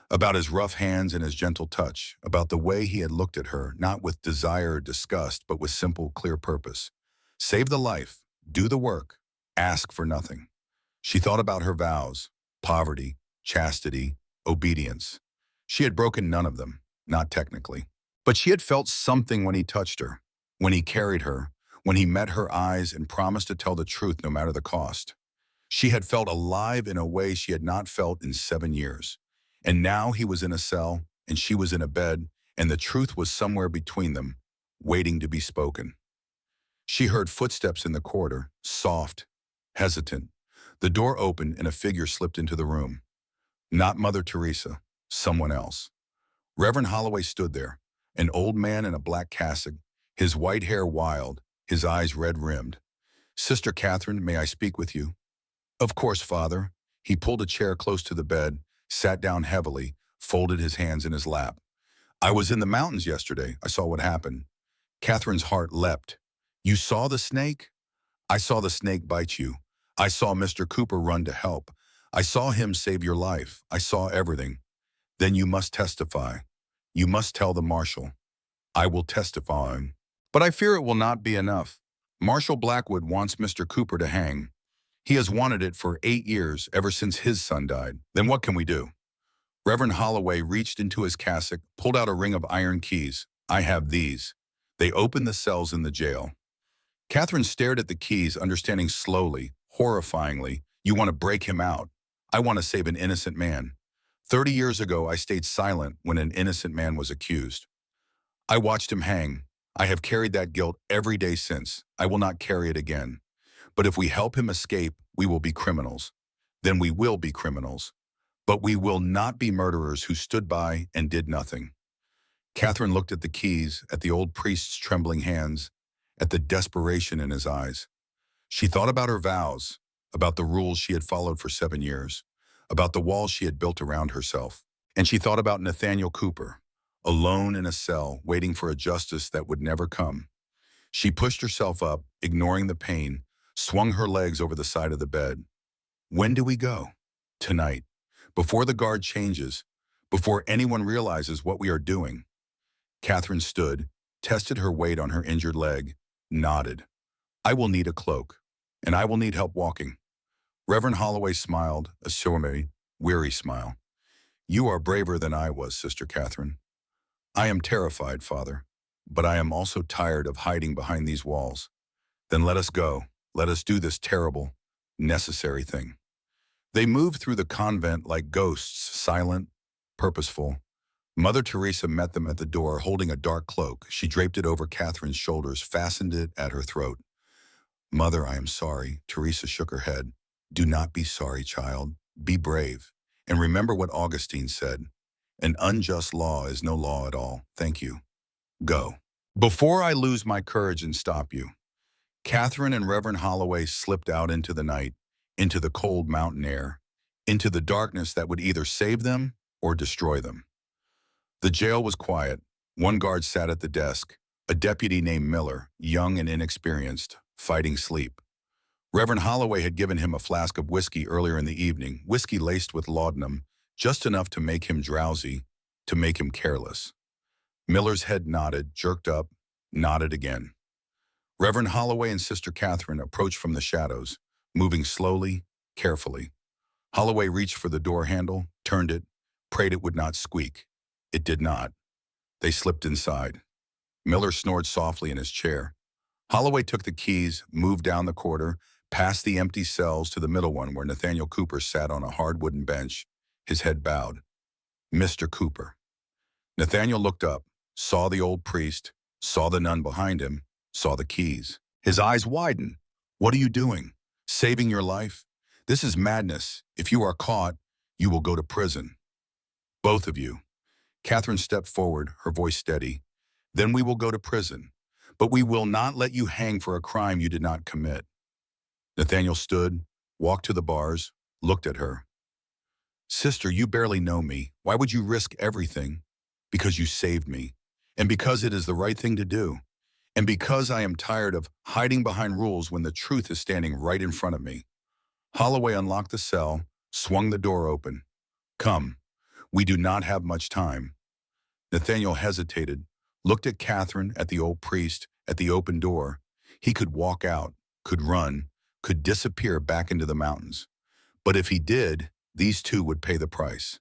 about his rough hands and his gentle touch, about the way he had looked at her, not with desire or disgust, but with simple, clear purpose. Save the life, do the work, ask for nothing. She thought about her vows, poverty, chastity, obedience. She had broken none of them, not technically. But she had felt something when he touched her, when he carried her, when he met her eyes and promised to tell the truth no matter the cost. She had felt alive in a way she had not felt in 7 years. And now he was in a cell, and she was in a bed, and the truth was somewhere between them, waiting to be spoken. She heard footsteps in the corridor, soft, hesitant. The door opened and a figure slipped into the room. Not Mother Teresa, someone else. Reverend Holloway stood there, an old man in a black cassock, his white hair wild, his eyes red-rimmed. Sister Catherine, may I speak with you? Of course, Father. He pulled a chair close to the bed, sat down heavily, folded his hands in his lap. I was in the mountains yesterday. I saw what happened. Catherine's heart leapt. You saw the snake? I saw the snake bite you. I saw Mr. Cooper run to help. I saw him save your life. I saw everything. Then you must testify. You must tell the marshal. I will testify. But I fear it will not be enough. Marshal Blackwood wants Mr. Cooper to hang. He has wanted it for 8 years, ever since his son died. Then what can we do? Reverend Holloway reached into his cassock, pulled out a ring of iron keys. I have these. They opened the cells in the jail. Catherine stared at the keys, understanding slowly, horrifyingly. You want to break him out. I want to save an innocent man. 30 years ago, I stayed silent when an innocent man was accused. I watched him hang. I have carried that guilt every day since. I will not carry it again. But if we help him escape, we will be criminals. Then we will be criminals. But we will not be murderers who stood by and did nothing. Catherine looked at the keys, at the old priest's trembling hands, at the desperation in his eyes. She thought about her vows, about the rules she had followed for 7 years, about the walls she had built around herself. And she thought about Nathaniel Cooper, alone in a cell, waiting for a justice that would never come. She pushed herself up, ignoring the pain, swung her legs over the side of the bed. When do we go? Tonight. Before the guard changes, before anyone realizes what we are doing. Catherine stood, tested her weight on her injured leg, nodded. I will need a cloak, and I will need help walking. Reverend Holloway smiled, a sorry, weary smile. You are braver than I was, Sister Catherine. I am terrified, Father, but I am also tired of hiding behind these walls. Then let us go. Let us do this terrible, necessary thing. They moved through the convent like ghosts, silent, purposeful. Mother Teresa met them at the door, holding a dark cloak. She draped it over Catherine's shoulders, fastened it at her throat. Mother, I am sorry. Teresa shook her head. Do not be sorry, child. Be brave. And remember what Augustine said. An unjust law is no law at all. Thank you. Go. Before I lose my courage and stop you. Catherine and Reverend Holloway slipped out into the night, into the cold mountain air, into the darkness that would either save them or destroy them. The jail was quiet. One guard sat at the desk, a deputy named Miller, young and inexperienced, fighting sleep. Reverend Holloway had given him a flask of whiskey earlier in the evening, whiskey laced with laudanum, just enough to make him drowsy, to make him careless. Miller's head nodded, jerked up, nodded again. Reverend Holloway and Sister Catherine approached from the shadows, moving slowly, carefully. Holloway reached for the door handle, turned it, prayed it would not squeak. It did not. They slipped inside. Miller snored softly in his chair. Holloway took the keys, moved down the corridor, past the empty cells to the middle one where Nathaniel Cooper sat on a hard wooden bench, his head bowed. Mr. Cooper. Nathaniel looked up, saw the old priest, saw the nun behind him, saw the keys. His eyes widened. What are you doing? Saving your life? This is madness. If you are caught, you will go to prison. Both of you. Catherine stepped forward, her voice steady. Then we will go to prison. But we will not let you hang for a crime you did not commit. Nathaniel stood, walked to the bars, looked at her. Sister, you barely know me. Why would you risk everything? Because you saved me. And because it is the right thing to do. And because I am tired of hiding behind rules when the truth is standing right in front of me. Holloway unlocked the cell, swung the door open. Come, we do not have much time. Nathaniel hesitated, looked at Catherine, at the old priest, at the open door. He could walk out, could run, could disappear back into the mountains. But if he did, these two would pay the price.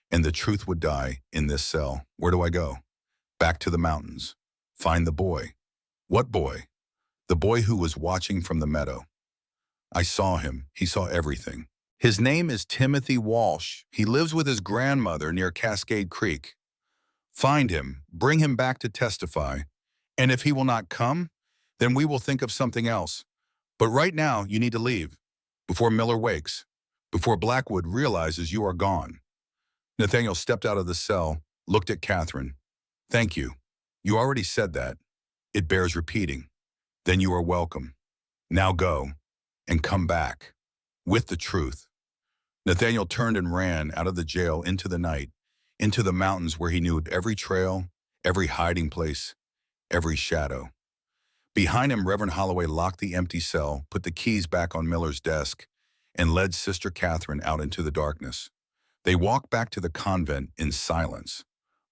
And the truth would die in this cell. Where do I go? Back to the mountains. Find the boy. What boy? The boy who was watching from the meadow. I saw him. He saw everything. His name is Timothy Walsh. He lives with his grandmother near Cascade Creek. Find him, bring him back to testify, and if he will not come, then we will think of something else. But right now, you need to leave, before Miller wakes, before Blackwood realizes you are gone. Nathaniel stepped out of the cell, looked at Catherine. Thank you. You already said that. It bears repeating. Then you are welcome. Now go, and come back, with the truth. Nathaniel turned and ran out of the jail into the night, into the mountains where he knew every trail, every hiding place, every shadow. Behind him, Reverend Holloway locked the empty cell, put the keys back on Miller's desk, and led Sister Catherine out into the darkness. They walked back to the convent in silence,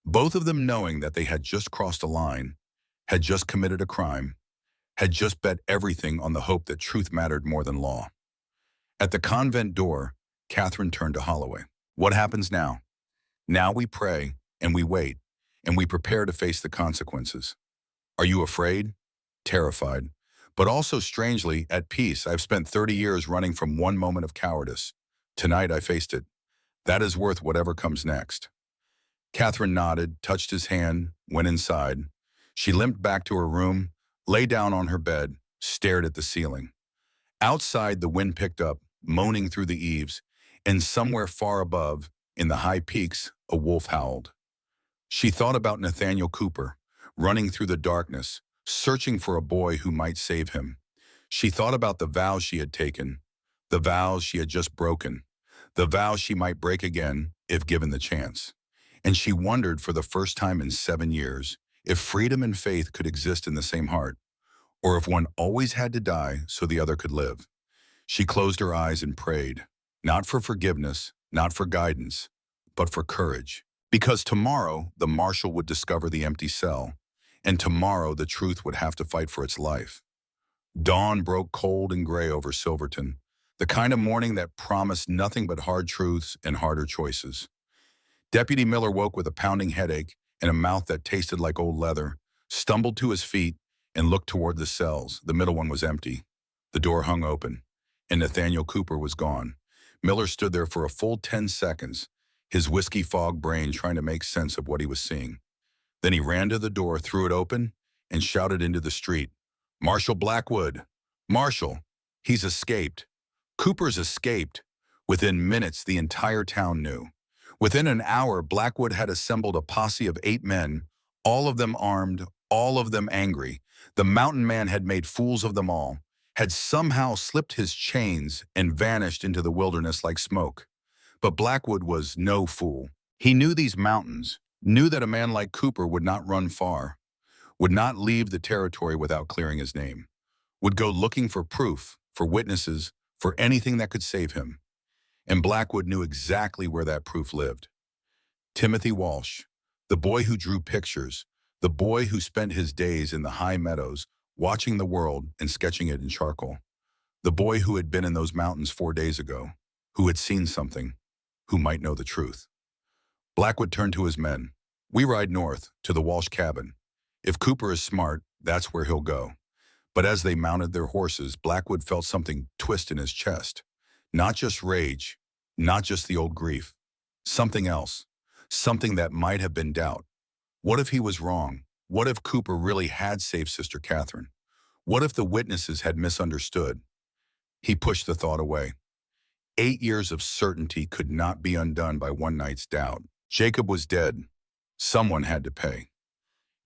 both of them knowing that they had just crossed a line, had just committed a crime, had just bet everything on the hope that truth mattered more than law. At the convent door, Catherine turned to Holloway. What happens now? Now we pray, and we wait, and we prepare to face the consequences. Are you afraid? Terrified, but also strangely at peace. I've spent 30 years running from one moment of cowardice, Tonight I faced it. That is worth whatever comes next. Catherine nodded, touched his hand, went inside. She limped back to her room, lay down on her bed, stared at the ceiling. Outside, the wind picked up, moaning through the eaves, and somewhere far above, in the high peaks, a wolf howled. She thought about Nathaniel Cooper, running through the darkness, searching for a boy who might save him. She thought about the vows she had taken, the vows she had just broken, the vows she might break again if given the chance. And she wondered for the first time in 7 years if freedom and faith could exist in the same heart, or if one always had to die so the other could live. She closed her eyes and prayed, not for forgiveness, not for guidance, but for courage. Because tomorrow, the marshal would discover the empty cell, and tomorrow the truth would have to fight for its life. Dawn broke cold and gray over Silverton, the kind of morning that promised nothing but hard truths and harder choices. Deputy Miller woke with a pounding headache and a mouth that tasted like old leather, stumbled to his feet, and looked toward the cells. The middle one was empty. The door hung open, and Nathaniel Cooper was gone. Miller stood there for a full 10 seconds, his whiskey-fogged brain trying to make sense of what he was seeing. Then he ran to the door, threw it open, and shouted into the street, "Marshal Blackwood! Marshal! He's escaped! Cooper's escaped!" Within minutes, the entire town knew. Within an hour, Blackwood had assembled a posse of 8 men, all of them armed, all of them angry. The mountain man had made fools of them all, had somehow slipped his chains and vanished into the wilderness like smoke. But Blackwood was no fool. He knew these mountains, knew that a man like Cooper would not run far, would not leave the territory without clearing his name, would go looking for proof, for witnesses, for anything that could save him. And Blackwood knew exactly where that proof lived. Timothy Walsh, the boy who drew pictures, the boy who spent his days in the high meadows, watching the world and sketching it in charcoal. The boy who had been in those mountains 4 days ago, who had seen something, who might know the truth. Blackwood turned to his men. "We ride north, to the Walsh cabin. If Cooper is smart, that's where he'll go." But as they mounted their horses, Blackwood felt something twist in his chest. Not just rage, not just the old grief. Something else, something that might have been doubt. What if he was wrong? What if Cooper really had saved Sister Catherine? What if the witnesses had misunderstood? He pushed the thought away. 8 years of certainty could not be undone by one night's doubt. Jacob was dead. Someone had to pay.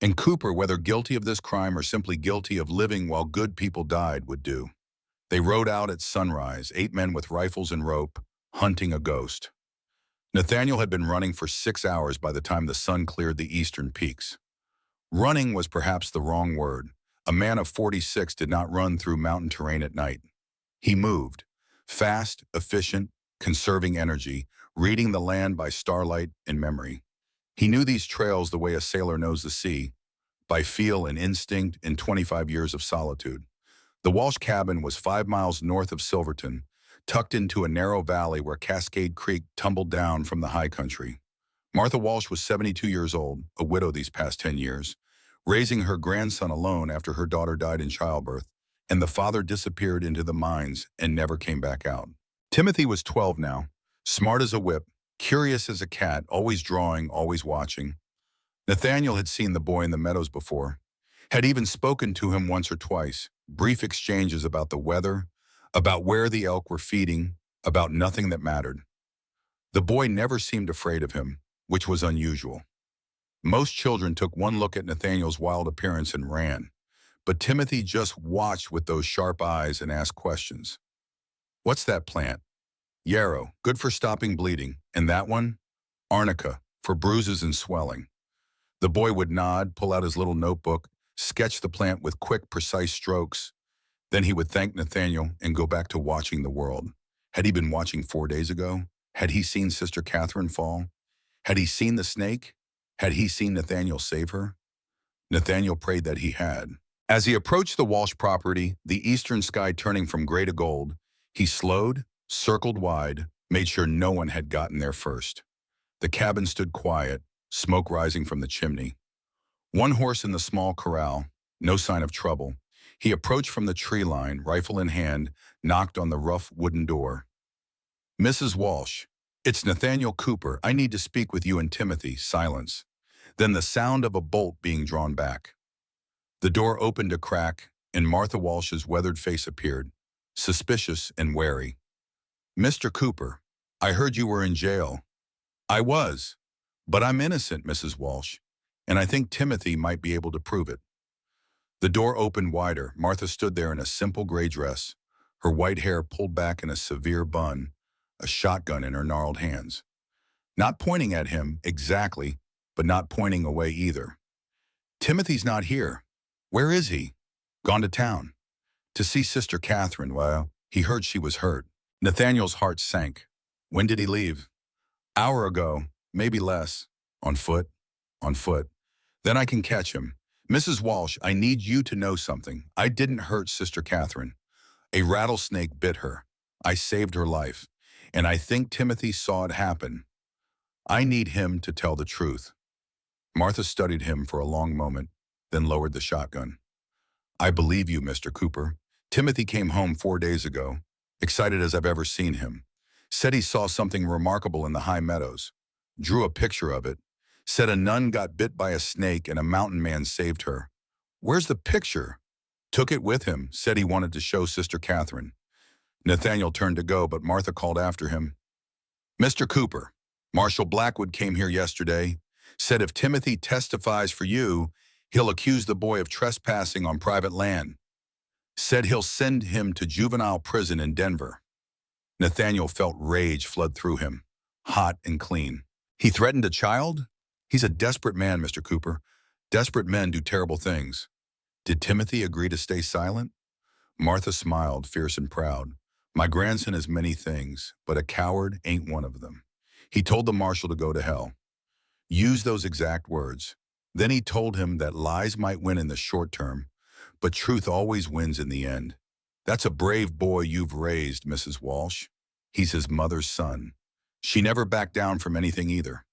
And Cooper, whether guilty of this crime or simply guilty of living while good people died, would do. They rode out at sunrise, 8 men with rifles and rope, hunting a ghost. Nathaniel had been running for 6 hours by the time the sun cleared the eastern peaks. Running was perhaps the wrong word. A man of 46 did not run through mountain terrain at night. He moved, fast, efficient, conserving energy, reading the land by starlight and memory. He knew these trails the way a sailor knows the sea, by feel and instinct in 25 years of solitude. The Walsh cabin was 5 miles north of Silverton, tucked into a narrow valley where Cascade Creek tumbled down from the high country. Martha Walsh was 72 years old, a widow these past 10 years, raising her grandson alone after her daughter died in childbirth, and the father disappeared into the mines and never came back out. Timothy was 12 now, smart as a whip, curious as a cat, always drawing, always watching. Nathaniel had seen the boy in the meadows before, had even spoken to him once or twice, brief exchanges about the weather, about where the elk were feeding, about nothing that mattered. The boy never seemed afraid of him, which was unusual. Most children took one look at Nathaniel's wild appearance and ran, but Timothy just watched with those sharp eyes and asked questions. "What's that plant?" "Yarrow, good for stopping bleeding. And that one?" "Arnica, for bruises and swelling." The boy would nod, pull out his little notebook, sketch the plant with quick, precise strokes. Then he would thank Nathaniel and go back to watching the world. Had he been watching 4 days ago? Had he seen Sister Catherine fall? Had he seen the snake? Had he seen Nathaniel save her? Nathaniel prayed that he had. As he approached the Walsh property, the eastern sky turning from gray to gold, he slowed, circled wide, made sure no one had gotten there first. The cabin stood quiet, smoke rising from the chimney. One horse in the small corral, no sign of trouble. He approached from the tree line, rifle in hand, knocked on the rough wooden door. Mrs. Walsh, it's Nathaniel Cooper. I need to speak with you and Timothy. Silence. Then the sound of a bolt being drawn back. The door opened a crack, and Martha Walsh's weathered face appeared, suspicious and wary. Mr. Cooper, I heard you were in jail. I was, but I'm innocent, Mrs. Walsh, and I think Timothy might be able to prove it. The door opened wider. Martha stood there in a simple gray dress, her white hair pulled back in a severe bun, a shotgun in her gnarled hands. Not pointing at him exactly, but not pointing away either. Timothy's not here. Where is he? Gone to town. To see Sister Catherine. Well, he heard she was hurt. Nathaniel's heart sank. When did he leave? Hour ago, maybe less. On foot. On foot. Then I can catch him. Mrs. Walsh, I need you to know something. I didn't hurt Sister Catherine. A rattlesnake bit her. I saved her life. And I think Timothy saw it happen. I need him to tell the truth. Martha studied him for a long moment, then lowered the shotgun. I believe you, Mr. Cooper. Timothy came home 4 days ago, excited as I've ever seen him. Said he saw something remarkable in the high meadows. Drew a picture of it. Said a nun got bit by a snake and a mountain man saved her. Where's the picture? Took it with him, said he wanted to show Sister Catherine. Nathaniel turned to go, but Martha called after him. Mr. Cooper, Marshal Blackwood came here yesterday, said if Timothy testifies for you, he'll accuse the boy of trespassing on private land. Said he'll send him to juvenile prison in Denver. Nathaniel felt rage flood through him, hot and clean. He threatened a child? He's a desperate man, Mr. Cooper. Desperate men do terrible things. Did Timothy agree to stay silent? Martha smiled, fierce and proud. My grandson is many things, but a coward ain't one of them. He told the marshal to go to hell. Use those exact words. Then he told him that lies might win in the short term, but truth always wins in the end. That's a brave boy you've raised, Mrs. Walsh. He's his mother's son. She never backed down from anything either.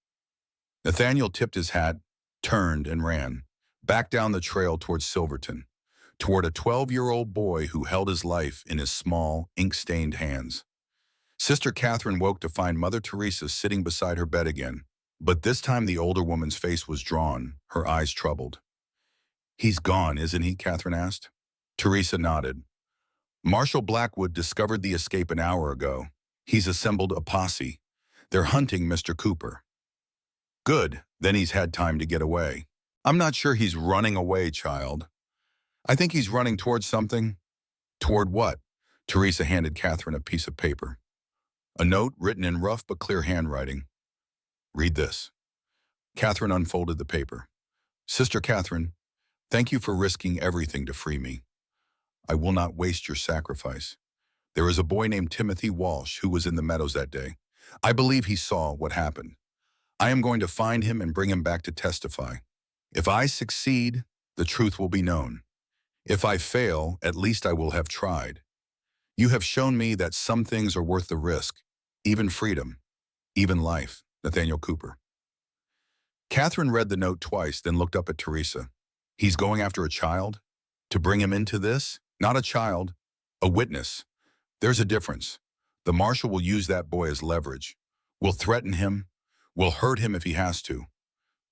Nathaniel tipped his hat, turned and ran, back down the trail towards Silverton, toward a 12-year-old boy who held his life in his small, ink-stained hands. Sister Catherine woke to find Mother Teresa sitting beside her bed again, but this time the older woman's face was drawn, her eyes troubled. He's gone, isn't he? Catherine asked. Teresa nodded. Marshal Blackwood discovered the escape an hour ago. He's assembled a posse. They're hunting Mr. Cooper. Good, then he's had time to get away. I'm not sure he's running away, child. I think he's running towards something. Toward what? Teresa handed Catherine a piece of paper. A note written in rough but clear handwriting. Read this. Catherine unfolded the paper. Sister Catherine, thank you for risking everything to free me. I will not waste your sacrifice. There is a boy named Timothy Walsh who was in the meadows that day. I believe he saw what happened. I am going to find him and bring him back to testify. If I succeed, the truth will be known. If I fail, at least I will have tried. You have shown me that some things are worth the risk, even freedom, even life. Nathaniel Cooper. Catherine read the note twice, then looked up at Teresa. He's going after a child? To bring him into this? Not a child, a witness. There's a difference. The marshal will use that boy as leverage. Will threaten him, will hurt him if he has to.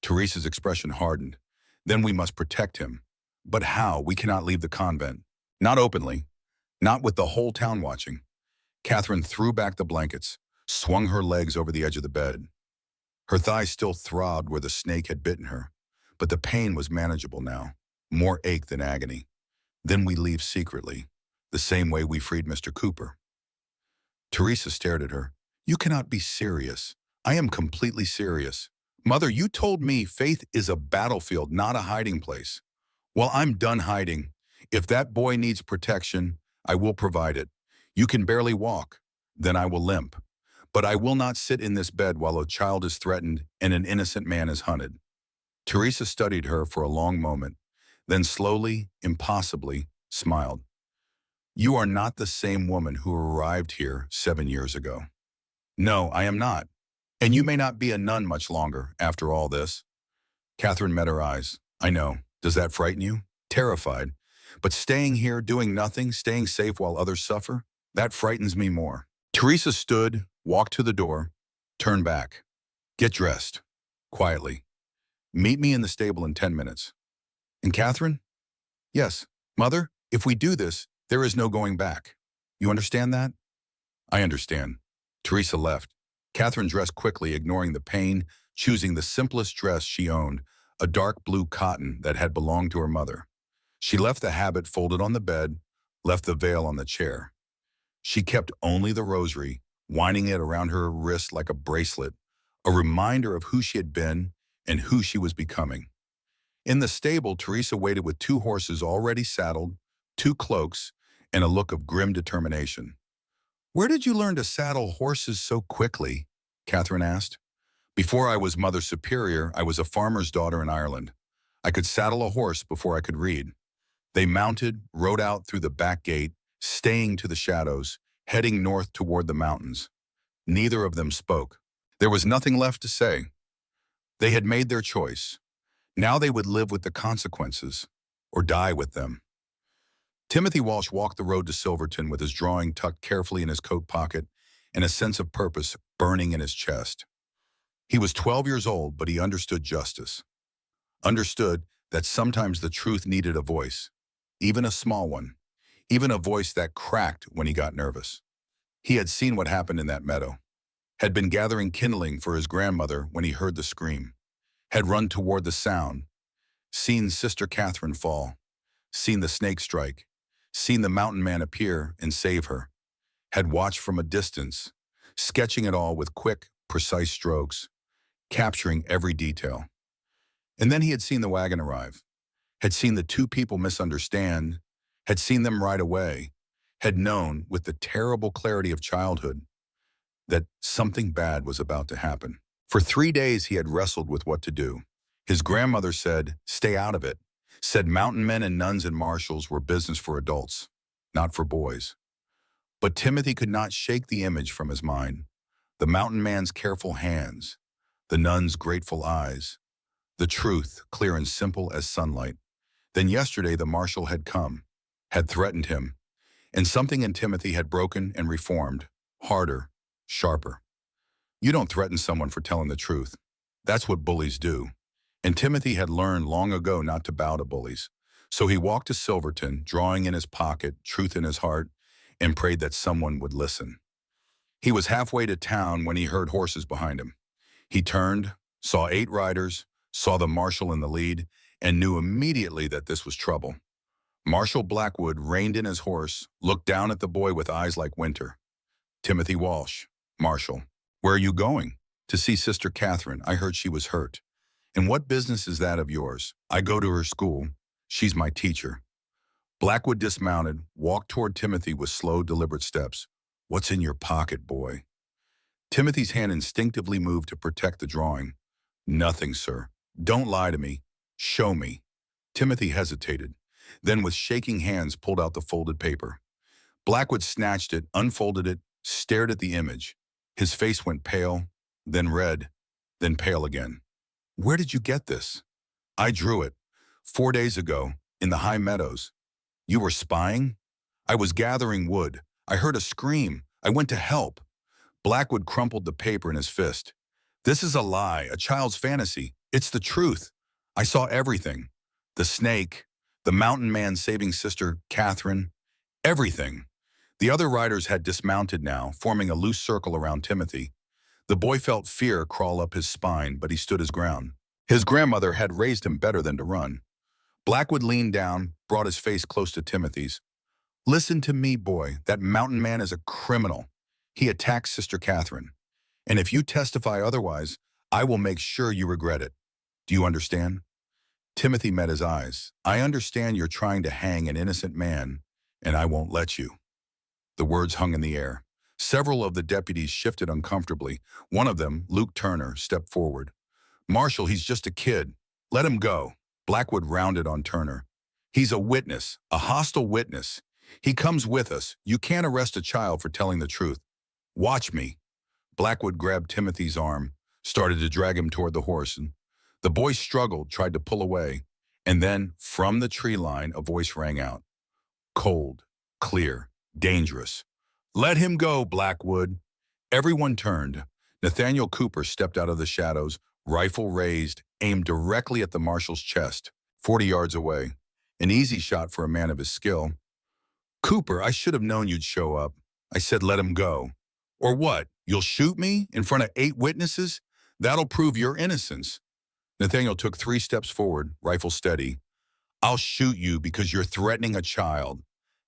Teresa's expression hardened. Then we must protect him. But how? We cannot leave the convent. Not openly. Not with the whole town watching. Catherine threw back the blankets, swung her legs over the edge of the bed. Her thighs still throbbed where the snake had bitten her, but the pain was manageable now, more ache than agony. Then we leave secretly, the same way we freed Mr. Cooper. Teresa stared at her. You cannot be serious. I am completely serious. Mother, you told me faith is a battlefield, not a hiding place. Well, I'm done hiding. If that boy needs protection, I will provide it. You can barely walk. Then I will limp. But I will not sit in this bed while a child is threatened and an innocent man is hunted. Teresa studied her for a long moment, then slowly, impossibly, smiled. You are not the same woman who arrived here 7 years ago. No, I am not. And you may not be a nun much longer after all this. Catherine met her eyes. I know. Does that frighten you? Terrified. But staying here, doing nothing, staying safe while others suffer, that frightens me more. Teresa stood, Walk to the door, turn back, get dressed, quietly. Meet me in the stable in 10 minutes. And Catherine? Yes, Mother, if we do this, there is no going back. You understand that? I understand. Teresa left. Catherine dressed quickly, ignoring the pain, choosing the simplest dress she owned, a dark blue cotton that had belonged to her mother. She left the habit folded on the bed, left the veil on the chair. She kept only the rosary, winding it around her wrist like a bracelet, a reminder of who she had been and who she was becoming. In the stable, Teresa waited with 2 horses already saddled, 2 cloaks, and a look of grim determination. "Where did you learn to saddle horses so quickly?" Catherine asked. "Before I was Mother Superior, I was a farmer's daughter in Ireland. I could saddle a horse before I could read." They mounted, rode out through the back gate, staying to the shadows, heading north toward the mountains. Neither of them spoke. There was nothing left to say. They had made their choice. Now they would live with the consequences, or die with them. Timothy Walsh walked the road to Silverton with his drawing tucked carefully in his coat pocket and a sense of purpose burning in his chest. He was 12 years old, but he understood justice. Understood that sometimes the truth needed a voice, even a small one, even a voice that cracked when he got nervous. He had seen what happened in that meadow, had been gathering kindling for his grandmother when he heard the scream, had run toward the sound, seen Sister Catherine fall, seen the snake strike, seen the mountain man appear and save her, had watched from a distance, sketching it all with quick, precise strokes, capturing every detail. And then he had seen the wagon arrive, had seen the 2 people misunderstand, had seen them ride away, had known, with the terrible clarity of childhood, that something bad was about to happen. For 3 days he had wrestled with what to do. His grandmother said, "Stay out of it," said mountain men and nuns and marshals were business for adults, not for boys. But Timothy could not shake the image from his mind. The mountain man's careful hands, the nun's grateful eyes, the truth clear and simple as sunlight. Then yesterday the marshal had come, had threatened him, and something in Timothy had broken and reformed, harder, sharper. You don't threaten someone for telling the truth. That's what bullies do. And Timothy had learned long ago not to bow to bullies. So he walked to Silverton, drawing in his pocket, truth in his heart, and prayed that someone would listen. He was halfway to town when he heard horses behind him. He turned, saw 8 riders, saw the marshal in the lead, and knew immediately that this was trouble. Marshal Blackwood reined in his horse, looked down at the boy with eyes like winter. "Timothy Walsh, Marshal. Where are you going?" "To see Sister Catherine. I heard she was hurt." "And what business is that of yours?" "I go to her school. She's my teacher." Blackwood dismounted, walked toward Timothy with slow, deliberate steps. "What's in your pocket, boy?" Timothy's hand instinctively moved to protect the drawing. "Nothing, sir." "Don't lie to me. Show me." Timothy hesitated, then with shaking hands pulled out the folded paper. Blackwood snatched it, unfolded it, stared at the image. His face went pale, then red, then pale again. "Where did you get this?" "I drew it 4 days ago, in the high meadows." "You were spying?" "I was gathering wood. I heard a scream. I went to help." Blackwood crumpled the paper in his fist. "This is a lie, a child's fantasy. It's the truth. I saw everything. The snake, the mountain man saving Sister Catherine, everything." The other riders had dismounted now, forming a loose circle around Timothy. The boy felt fear crawl up his spine, but he stood his ground. His grandmother had raised him better than to run. Blackwood leaned down, brought his face close to Timothy's. "Listen to me, boy. That mountain man is a criminal. He attacked Sister Catherine. And if you testify otherwise, I will make sure you regret it. Do you understand?" Timothy met his eyes. "I understand you're trying to hang an innocent man, and I won't let you." The words hung in the air. Several of the deputies shifted uncomfortably. One of them, Luke Turner, stepped forward. "Marshal, he's just a kid. Let him go." Blackwood rounded on Turner. "He's a witness, a hostile witness. He comes with us. You can't arrest a child for telling the truth. Watch me." Blackwood grabbed Timothy's arm, started to drag him toward the horse. And the boy struggled, tried to pull away. And then, from the tree line, a voice rang out. Cold, clear, dangerous. "Let him go, Blackwood." Everyone turned. Nathaniel Cooper stepped out of the shadows, rifle raised, aimed directly at the marshal's chest, 40 yards away. An easy shot for a man of his skill. Cooper, I should have known you'd show up. I said let him go. Or what? You'll shoot me in front of 8 witnesses? That'll prove your innocence. Nathaniel took 3 steps forward, rifle steady. I'll shoot you because you're threatening a child.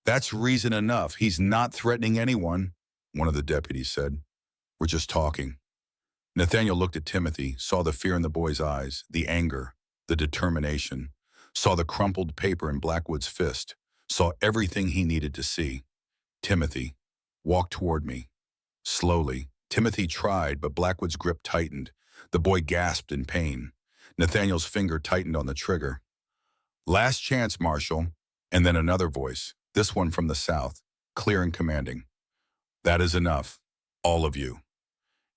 That's reason enough. He's not threatening anyone, one of the deputies said. We're just talking. Nathaniel looked at Timothy, saw the fear in the boy's eyes, the anger, the determination, saw the crumpled paper in Blackwood's fist, saw everything he needed to see. Timothy, walk toward me. Slowly, Timothy tried, but Blackwood's grip tightened. The boy gasped in pain. Nathaniel's finger tightened on the trigger. Last chance, Marshal. And then another voice, this one from the south, clear and commanding. That is enough, all of you.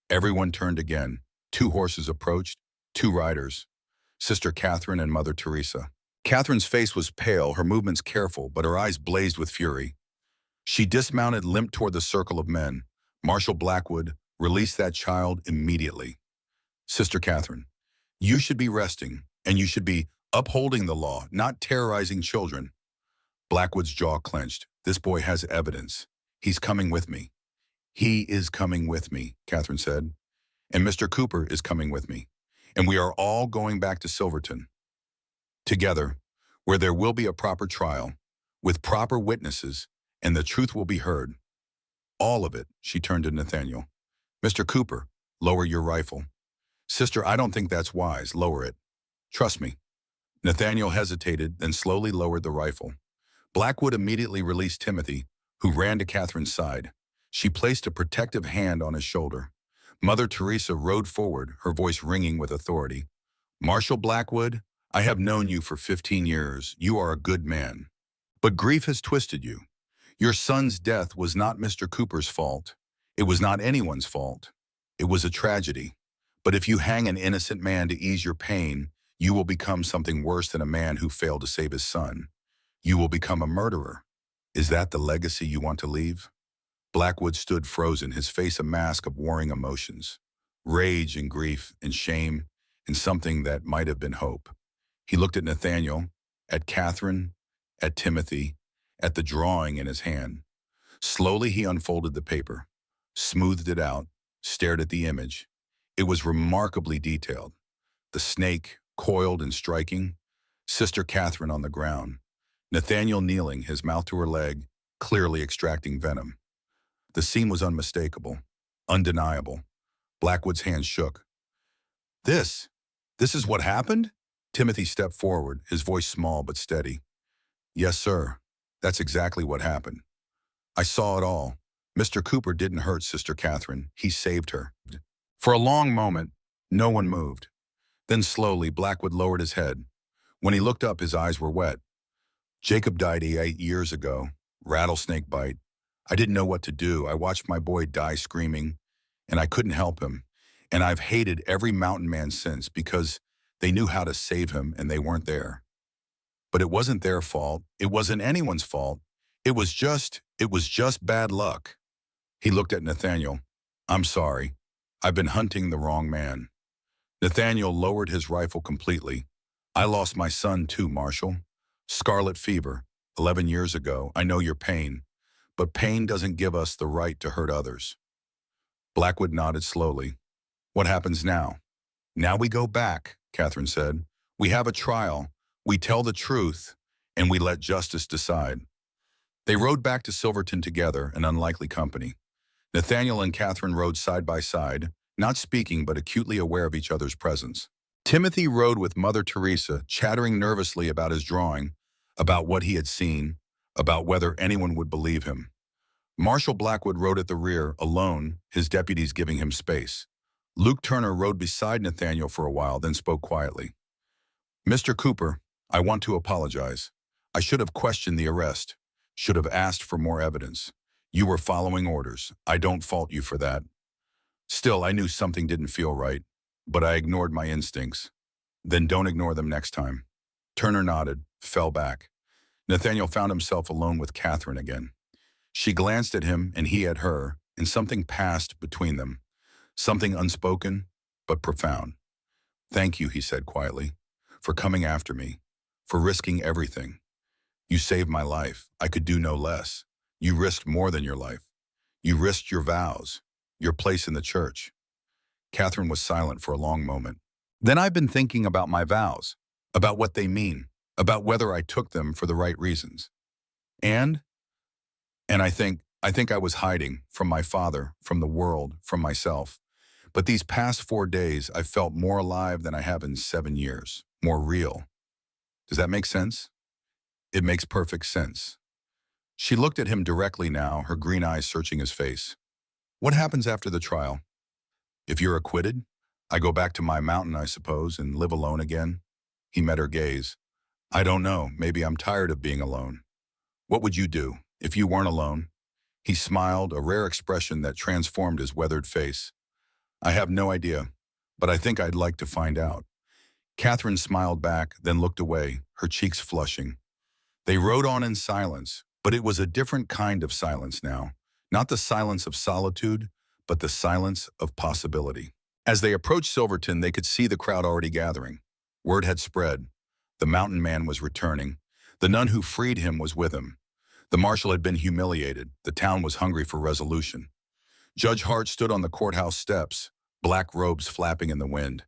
Everyone turned again. 2 horses approached, 2 riders, Sister Catherine and Mother Teresa. Catherine's face was pale, her movements careful, but her eyes blazed with fury. She dismounted, limped toward the circle of men. Marshal Blackwood released that child immediately. Sister Catherine, you should be resting, and you should be upholding the law, not terrorizing children. Blackwood's jaw clenched. This boy has evidence. He's coming with me. He is coming with me, Catherine said. And Mr. Cooper is coming with me. And we are all going back to Silverton. Together, where there will be a proper trial, with proper witnesses, and the truth will be heard. All of it, she turned to Nathaniel. Mr. Cooper, lower your rifle. Sister, I don't think that's wise. Lower it. Trust me. Nathaniel hesitated, then slowly lowered the rifle. Blackwood immediately released Timothy, who ran to Catherine's side. She placed a protective hand on his shoulder. Mother Teresa rode forward, her voice ringing with authority. Marshal Blackwood, I have known you for 15 years. You are a good man. But grief has twisted you. Your son's death was not Mr. Cooper's fault. It was not anyone's fault. It was a tragedy. But if you hang an innocent man to ease your pain, you will become something worse than a man who failed to save his son. You will become a murderer. Is that the legacy you want to leave? Blackwood stood frozen, his face a mask of warring emotions. Rage and grief and shame and something that might have been hope. He looked at Nathaniel, at Catherine, at Timothy, at the drawing in his hand. Slowly he unfolded the paper, smoothed it out, stared at the image. It was remarkably detailed. The snake, coiled and striking, Sister Catherine on the ground, Nathaniel kneeling, his mouth to her leg, clearly extracting venom. The scene was unmistakable, undeniable. Blackwood's hand shook. This is what happened? Timothy stepped forward, his voice small but steady. Yes, sir. That's exactly what happened. I saw it all. Mr. Cooper didn't hurt Sister Catherine. He saved her. For a long moment, no one moved. Then slowly, Blackwood lowered his head. When he looked up, his eyes were wet. Jacob died 8 years ago. Rattlesnake bite. I didn't know what to do. I watched my boy die screaming, and I couldn't help him. And I've hated every mountain man since because they knew how to save him and they weren't there. But it wasn't their fault. It wasn't anyone's fault. It was just bad luck. He looked at Nathaniel. I'm sorry. I've been hunting the wrong man. Nathaniel lowered his rifle completely. I lost my son too, Marshal. Scarlet fever, 11 years ago. I know your pain, but pain doesn't give us the right to hurt others. Blackwood nodded slowly. What happens now? Now we go back, Catherine said. We have a trial. We tell the truth, and we let justice decide. They rode back to Silverton together, an unlikely company. Nathaniel and Catherine rode side by side, not speaking but acutely aware of each other's presence. Timothy rode with Mother Teresa, chattering nervously about his drawing, about what he had seen, about whether anyone would believe him. Marshal Blackwood rode at the rear, alone, his deputies giving him space. Luke Turner rode beside Nathaniel for a while, then spoke quietly. Mr. Cooper, I want to apologize. I should have questioned the arrest, should have asked for more evidence. You were following orders. I don't fault you for that. Still, I knew something didn't feel right, but I ignored my instincts. Then don't ignore them next time. Turner nodded, fell back. Nathaniel found himself alone with Catherine again. She glanced at him and he at her, and something passed between them, something unspoken but profound. "Thank you," he said quietly, "for coming after me, for risking everything. You saved my life. I could do no less. You risked more than your life. You risked your vows, your place in the church." Catherine was silent for a long moment. "Then I've been thinking about my vows, about what they mean, about whether I took them for the right reasons. And, and I think I was hiding from my father, from the world, from myself. But these past 4 days, I've felt more alive than I have in 7 years, more real. Does that make sense?" "It makes perfect sense." She looked at him directly now, her green eyes searching his face. "What happens after the trial? If you're acquitted, I go back to my mountain, I suppose, and live alone again?" He met her gaze. "I don't know. Maybe I'm tired of being alone." "What would you do if you weren't alone?" He smiled, a rare expression that transformed his weathered face. "I have no idea, but I think I'd like to find out." Catherine smiled back, then looked away, her cheeks flushing. They rode on in silence, but it was a different kind of silence now. Not the silence of solitude, but the silence of possibility. As they approached Silverton, they could see the crowd already gathering. Word had spread. The mountain man was returning. The nun who freed him was with him. The marshal had been humiliated. The town was hungry for resolution. Judge Hart stood on the courthouse steps, black robes flapping in the wind.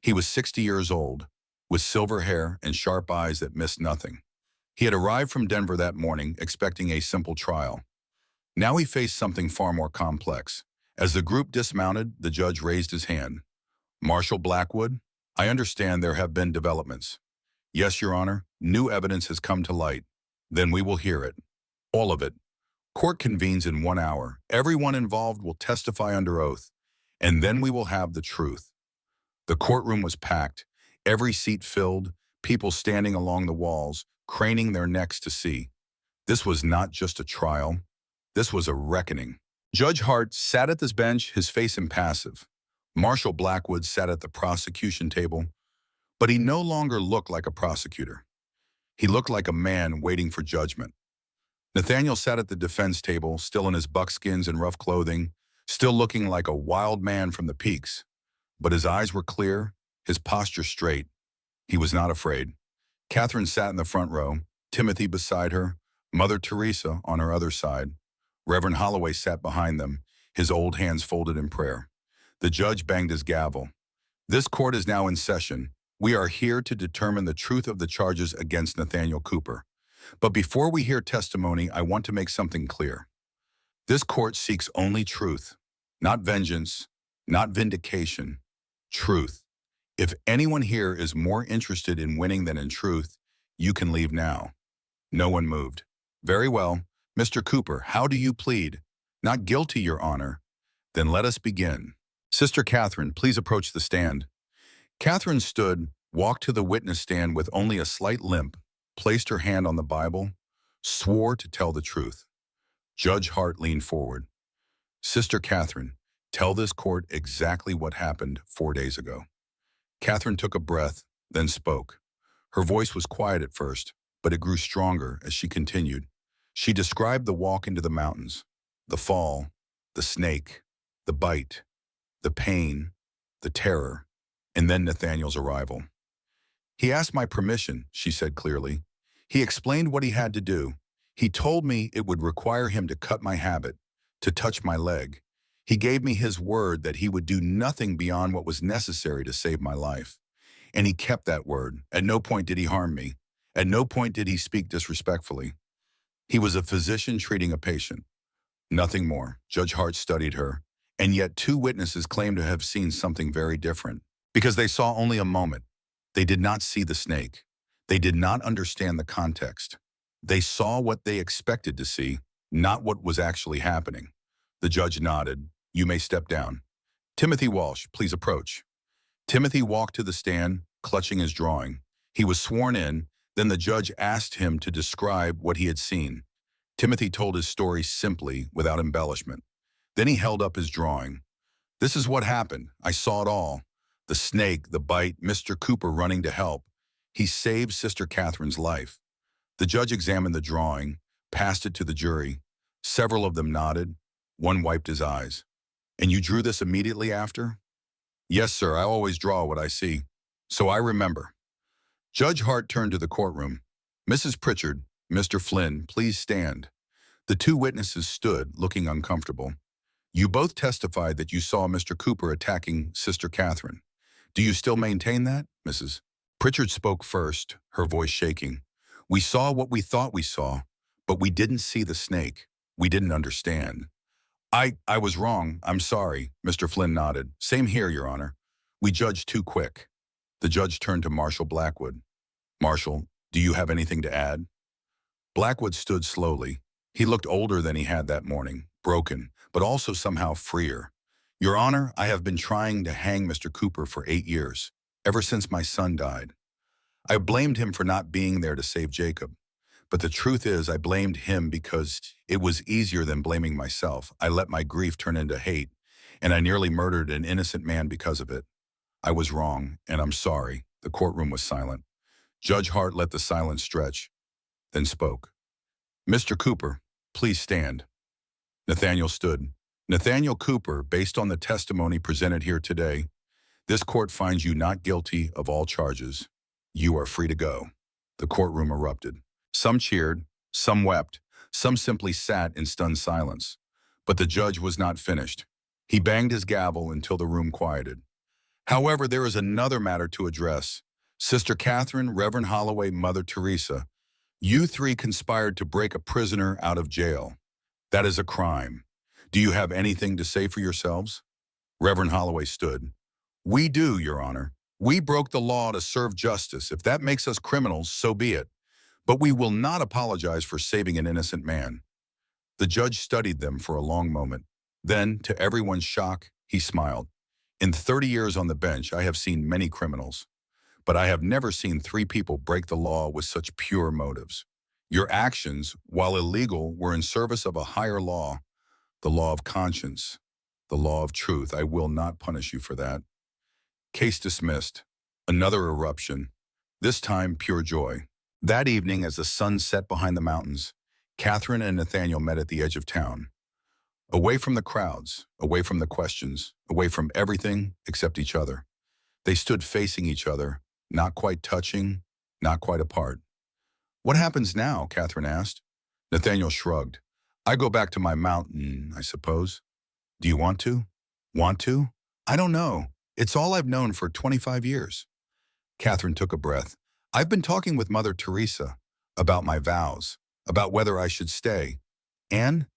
He was 60 years old, with silver hair and sharp eyes that missed nothing. He had arrived from Denver that morning, expecting a simple trial. Now he faced something far more complex. As the group dismounted, the judge raised his hand. "Marshal Blackwood, I understand there have been developments." "Yes, Your Honor, new evidence has come to light." "Then we will hear it. All of it. Court convenes in 1 hour. Everyone involved will testify under oath, and then we will have the truth." The courtroom was packed, every seat filled, people standing along the walls, craning their necks to see. This was not just a trial. This was a reckoning. Judge Hart sat at this bench, his face impassive. Marshal Blackwood sat at the prosecution table, but he no longer looked like a prosecutor. He looked like a man waiting for judgment. Nathaniel sat at the defense table, still in his buckskins and rough clothing, still looking like a wild man from the peaks. But his eyes were clear, his posture straight. He was not afraid. Catherine sat in the front row, Timothy beside her, Mother Teresa on her other side. Reverend Holloway sat behind them, his old hands folded in prayer. The judge banged his gavel. "This court is now in session. We are here to determine the truth of the charges against Nathaniel Cooper. But before we hear testimony, I want to make something clear. This court seeks only truth, not vengeance, not vindication, truth. If anyone here is more interested in winning than in truth, you can leave now." No one moved. "Very well. Mr. Cooper, how do you plead?" "Not guilty, Your Honor." "Then let us begin. Sister Catherine, please approach the stand." Catherine stood, walked to the witness stand with only a slight limp, placed her hand on the Bible, swore to tell the truth. Judge Hart leaned forward. "Sister Catherine, tell this court exactly what happened 4 days ago." Catherine took a breath, then spoke. Her voice was quiet at first, but it grew stronger as she continued. She described the walk into the mountains, the fall, the snake, the bite, the pain, the terror, and then Nathaniel's arrival. "He asked my permission," she said clearly. "He explained what he had to do. He told me it would require him to cut my habit, to touch my leg. He gave me his word that he would do nothing beyond what was necessary to save my life. And he kept that word. At no point did he harm me. At no point did he speak disrespectfully. He was a physician treating a patient. Nothing more." Judge Hart studied her. "And yet 2 witnesses claim to have seen something very different. Because they saw only a moment. They did not see the snake. They did not understand the context. They saw what they expected to see, not what was actually happening." The judge nodded. "You may step down. Timothy Walsh, please approach." Timothy walked to the stand, clutching his drawing. He was sworn in, then the judge asked him to describe what he had seen. Timothy told his story simply, without embellishment. Then he held up his drawing. "This is what happened. I saw it all. The snake, the bite, Mr. Cooper running to help. He saved Sister Catherine's life." The judge examined the drawing, passed it to the jury. Several of them nodded. One wiped his eyes. And you drew this immediately after? Yes, sir, I always draw what I see. So I remember. Judge Hart turned to the courtroom. Mrs. Pritchard, Mr. Flynn, please stand. The two witnesses stood, looking uncomfortable. You both testified that you saw Mr. Cooper attacking Sister Catherine. Do you still maintain that, Mrs.? Pritchard spoke first, her voice shaking. We saw what we thought we saw, but we didn't see the snake. We didn't understand. I was wrong. I'm sorry, Mr. Flynn nodded. Same here, Your Honor. We judged too quick. The judge turned to Marshal Blackwood. Marshal, do you have anything to add? Blackwood stood slowly. He looked older than he had that morning, broken, but also somehow freer. Your Honor, I have been trying to hang Mr. Cooper for 8 years, ever since my son died. I blamed him for not being there to save Jacob. But the truth is, I blamed him because it was easier than blaming myself. I let my grief turn into hate, and I nearly murdered an innocent man because of it. I was wrong, and I'm sorry. The courtroom was silent. Judge Hart let the silence stretch, then spoke. Mr. Cooper, please stand. Nathaniel stood. Nathaniel Cooper, based on the testimony presented here today, this court finds you not guilty of all charges. You are free to go. The courtroom erupted. Some cheered, some wept, some simply sat in stunned silence. But the judge was not finished. He banged his gavel until the room quieted. However, there is another matter to address. Sister Catherine, Reverend Holloway, Mother Teresa, you three conspired to break a prisoner out of jail. That is a crime. Do you have anything to say for yourselves? Reverend Holloway stood. We do, Your Honor. We broke the law to serve justice. If that makes us criminals, so be it. But we will not apologize for saving an innocent man. The judge studied them for a long moment. Then, to everyone's shock, he smiled. In 30 years on the bench, I have seen many criminals. But I have never seen 3 people break the law with such pure motives. Your actions, while illegal, were in service of a higher law, the law of conscience, the law of truth. I will not punish you for that. Case dismissed. Another eruption. This time, pure joy. That evening, as the sun set behind the mountains, Catherine and Nathaniel met at the edge of town. Away from the crowds, away from the questions, away from everything except each other. They stood facing each other, not quite touching, not quite apart. What happens now? Catherine asked. Nathaniel shrugged. I go back to my mountain, I suppose. Do you want to? Want to? I don't know. It's all I've known for 25 years. Catherine took a breath. I've been talking with Mother Teresa about my vows, about whether I should stay. And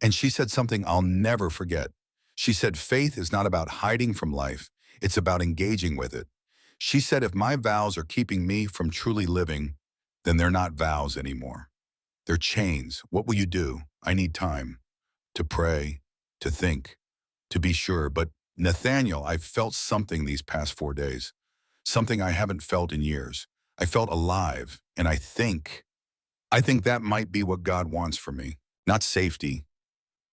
she said something I'll never forget. She said faith is not about hiding from life, it's about engaging with it. She said if my vows are keeping me from truly living, then they're not vows anymore. They're chains. What will you do? I need time to pray, to think, to be sure. But Nathaniel, I've felt something these past 4 days, something I haven't felt in years. I felt alive, and I think that might be what God wants for me. Not safety,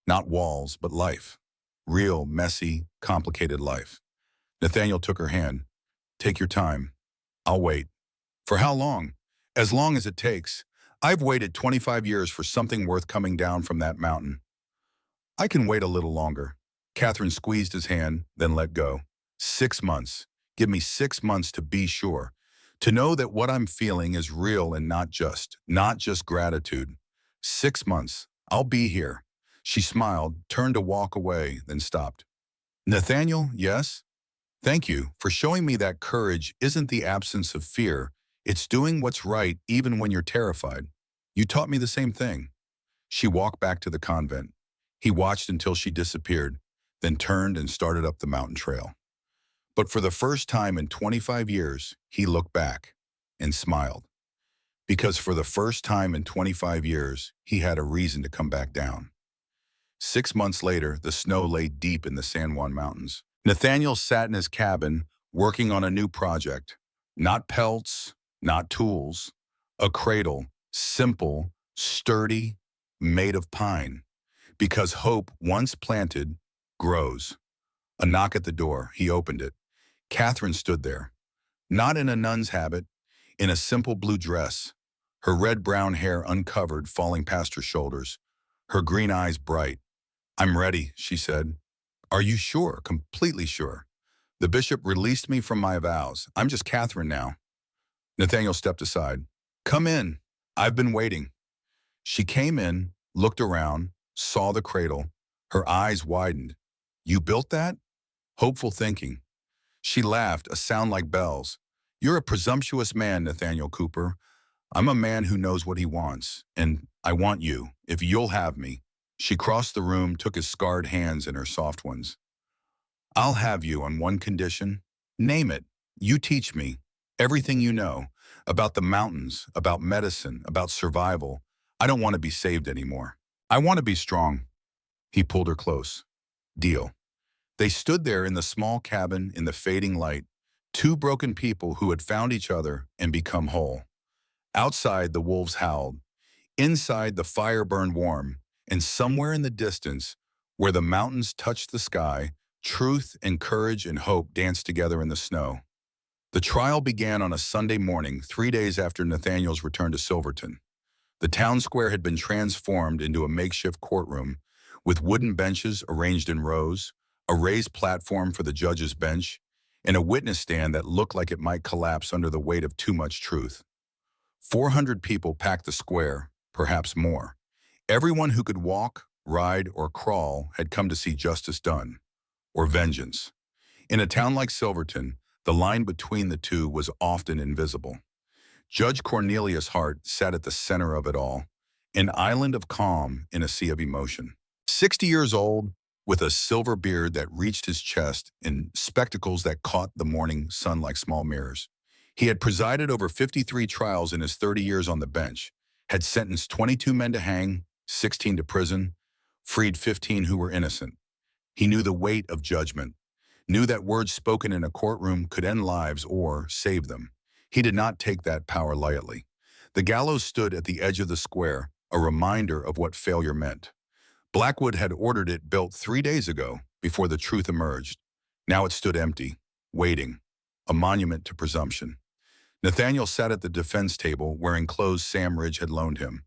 not walls, but life. Real, messy, complicated life. Nathaniel took her hand. Take your time. I'll wait. For how long? As long as it takes. I've waited 25 years for something worth coming down from that mountain. I can wait a little longer. Catherine squeezed his hand, then let go. 6 months. Give me 6 months to be sure. To know that what I'm feeling is real and not just gratitude. 6 months. I'll be here. She smiled, turned to walk away, then stopped. Nathaniel, yes? Thank you for showing me that courage isn't the absence of fear. It's doing what's right even when you're terrified. You taught me the same thing. She walked back to the convent. He watched until she disappeared, then turned and started up the mountain trail. But for the first time in 25 years, he looked back and smiled. Because for the first time in 25 years, he had a reason to come back down. 6 months later, the snow lay deep in the San Juan Mountains. Nathaniel sat in his cabin, working on a new project. Not pelts, not tools. A cradle, simple, sturdy, made of pine. Because hope, once planted, grows. A knock at the door. He opened it. Catherine stood there. Not in a nun's habit, in a simple blue dress. Her red-brown hair uncovered, falling past her shoulders. Her green eyes bright. "I'm ready," she said. "Are you sure? Completely sure?" "The bishop released me from my vows. I'm just Catherine now." Nathaniel stepped aside. "Come in. I've been waiting." She came in, looked around, saw the cradle. Her eyes widened. "You built that?" Hopeful thinking. She laughed, a sound like bells. "You're a presumptuous man, Nathaniel Cooper. I'm a man who knows what he wants, and I want you, if you'll have me." She crossed the room, took his scarred hands in her soft ones. "I'll have you on one condition. Name it. You teach me everything you know about the mountains, about medicine, about survival. I don't want to be saved anymore. I want to be strong." He pulled her close. "Deal." They stood there in the small cabin in the fading light, two broken people who had found each other and become whole. Outside, the wolves howled. Inside, the fire burned warm, and somewhere in the distance, where the mountains touched the sky, truth and courage and hope danced together in the snow. The trial began on a Sunday morning, 3 days after Nathaniel's return to Silverton. The town square had been transformed into a makeshift courtroom, with wooden benches arranged in rows, a raised platform for the judge's bench, and a witness stand that looked like it might collapse under the weight of too much truth. 400 people packed the square, perhaps more. Everyone who could walk, ride, or crawl had come to see justice done, or vengeance. In a town like Silverton, the line between the two was often invisible. Judge Cornelius Hart sat at the center of it all, an island of calm in a sea of emotion. 60 years old, with a silver beard that reached his chest and spectacles that caught the morning sun like small mirrors. He had presided over 53 trials in his 30 years on the bench, had sentenced 22 men to hang, 16 to prison, freed 15 who were innocent. He knew the weight of judgment, knew that words spoken in a courtroom could end lives or save them. He did not take that power lightly. The gallows stood at the edge of the square, a reminder of what failure meant. Blackwood had ordered it built 3 days ago, before the truth emerged. Now it stood empty, waiting, a monument to presumption. Nathaniel sat at the defense table wearing clothes Sam Ridge had loaned him.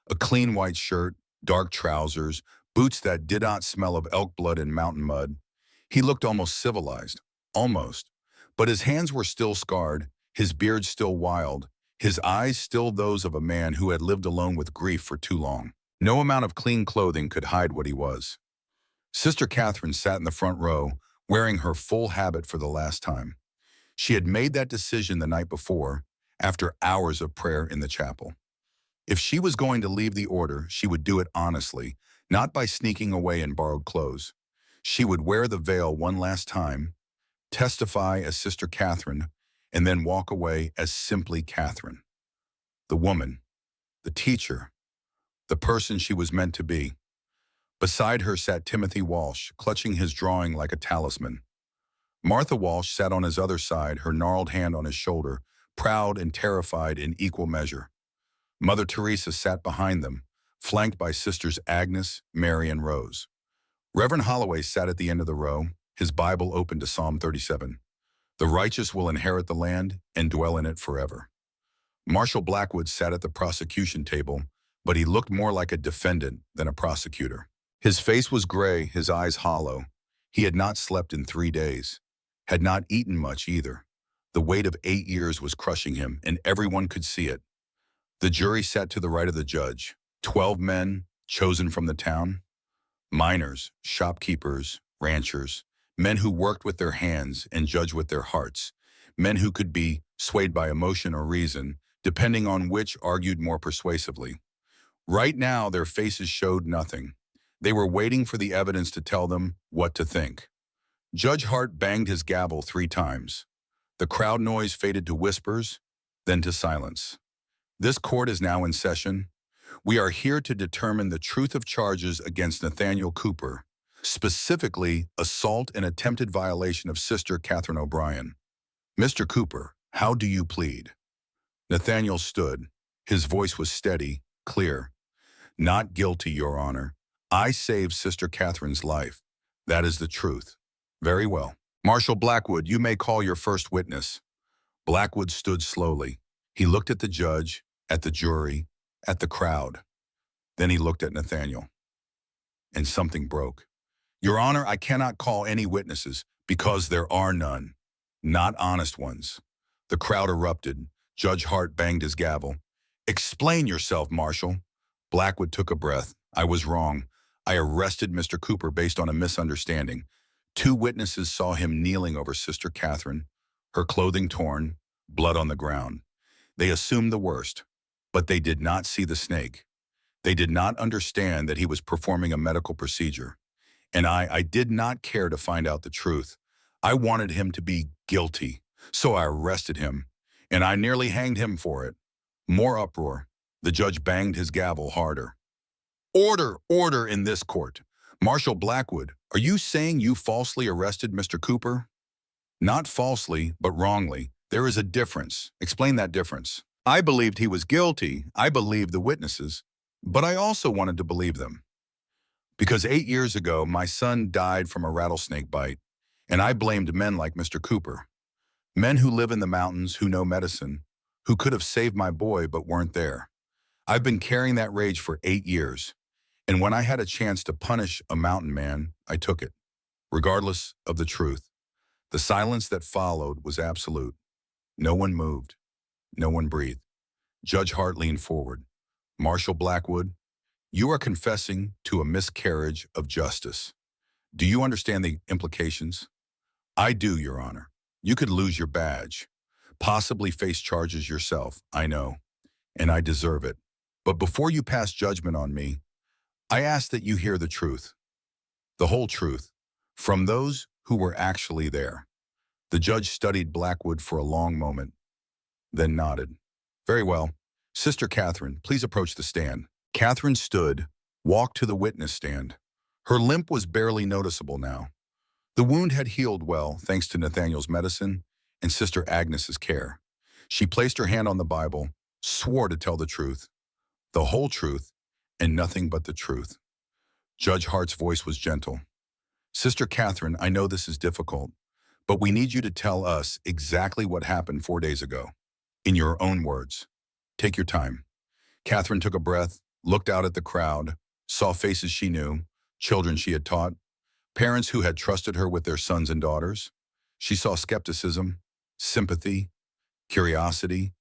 A clean white shirt, dark trousers, boots that did not smell of elk blood and mountain mud. He looked almost civilized, almost. But his hands were still scarred, his beard still wild, his eyes still those of a man who had lived alone with grief for too long. No amount of clean clothing could hide what he was. Sister Catherine sat in the front row, wearing her full habit for the last time. She had made that decision the night before, after hours of prayer in the chapel. If she was going to leave the order, she would do it honestly, not by sneaking away in borrowed clothes. She would wear the veil one last time, testify as Sister Catherine, and then walk away as simply Catherine. The woman, the teacher, the person she was meant to be. Beside her sat Timothy Walsh, clutching his drawing like a talisman. Martha Walsh sat on his other side, her gnarled hand on his shoulder, proud and terrified in equal measure. Mother Teresa sat behind them, flanked by Sisters Agnes, Mary, and Rose. Reverend Holloway sat at the end of the row, his Bible open to Psalm 37. The righteous will inherit the land and dwell in it forever. Marshal Blackwood sat at the prosecution table, but he looked more like a defendant than a prosecutor. His face was gray, his eyes hollow. He had not slept in 3 days, had not eaten much either. The weight of 8 years was crushing him, and everyone could see it. The jury sat to the right of the judge, 12 men chosen from the town. Miners, shopkeepers, ranchers, men who worked with their hands and judged with their hearts, men who could be swayed by emotion or reason, depending on which argued more persuasively. Right now, their faces showed nothing. They were waiting for the evidence to tell them what to think. Judge Hart banged his gavel 3 times. The crowd noise faded to whispers, then to silence. This court is now in session. We are here to determine the truth of charges against Nathaniel Cooper, specifically assault and attempted violation of Sister Catherine O'Brien. Mr. Cooper, how do you plead? Nathaniel stood. His voice was steady, clear. Not guilty, Your Honor. I saved Sister Catherine's life. That is the truth. Very well. Marshal Blackwood, you may call your first witness. Blackwood stood slowly. He looked at the judge, at the jury, at the crowd. Then he looked at Nathaniel. and something broke. Your Honor, I cannot call any witnesses because there are none, not honest ones. The crowd erupted. Judge Hart banged his gavel. Explain yourself, Marshal. Blackwood took a breath. I was wrong. I arrested Mr. Cooper based on a misunderstanding. Two witnesses saw him kneeling over Sister Catherine, her clothing torn, blood on the ground. They assumed the worst, but they did not see the snake. They did not understand that he was performing a medical procedure. And I did not care to find out the truth. I wanted him to be guilty, so I arrested him, and I nearly hanged him for it. More uproar. The judge banged his gavel harder. Order, order in this court. Marshal Blackwood, are you saying you falsely arrested Mr. Cooper? Not falsely, but wrongly. There is a difference. Explain that difference. I believed he was guilty. I believed the witnesses, but I also wanted to believe them. Because 8 years ago, my son died from a rattlesnake bite, and I blamed men like Mr. Cooper. Men who live in the mountains, who know medicine, who could have saved my boy but weren't there. I've been carrying that rage for 8 years, and when I had a chance to punish a mountain man, I took it, regardless of the truth. The silence that followed was absolute. No one moved. No one breathed. Judge Hart leaned forward. Marshal Blackwood, you are confessing to a miscarriage of justice. Do you understand the implications? I do, Your Honor. You could lose your badge, possibly face charges yourself, I know, and I deserve it. But before you pass judgment on me, I ask that you hear the truth, the whole truth, from those who were actually there. The judge studied Blackwood for a long moment, then nodded. Very well. Sister Catherine, please approach the stand. Catherine stood, walked to the witness stand. Her limp was barely noticeable now. The wound had healed well thanks to Nathaniel's medicine and Sister Agnes's care. She placed her hand on the Bible, swore to tell the truth, the whole truth, and nothing but the truth. Judge Hart's voice was gentle. Sister Catherine, I know this is difficult, but we need you to tell us exactly what happened 4 days ago. In your own words. Take your time. Catherine took a breath, looked out at the crowd, saw faces she knew, children she had taught, parents who had trusted her with their sons and daughters. She saw skepticism, sympathy, curiosity.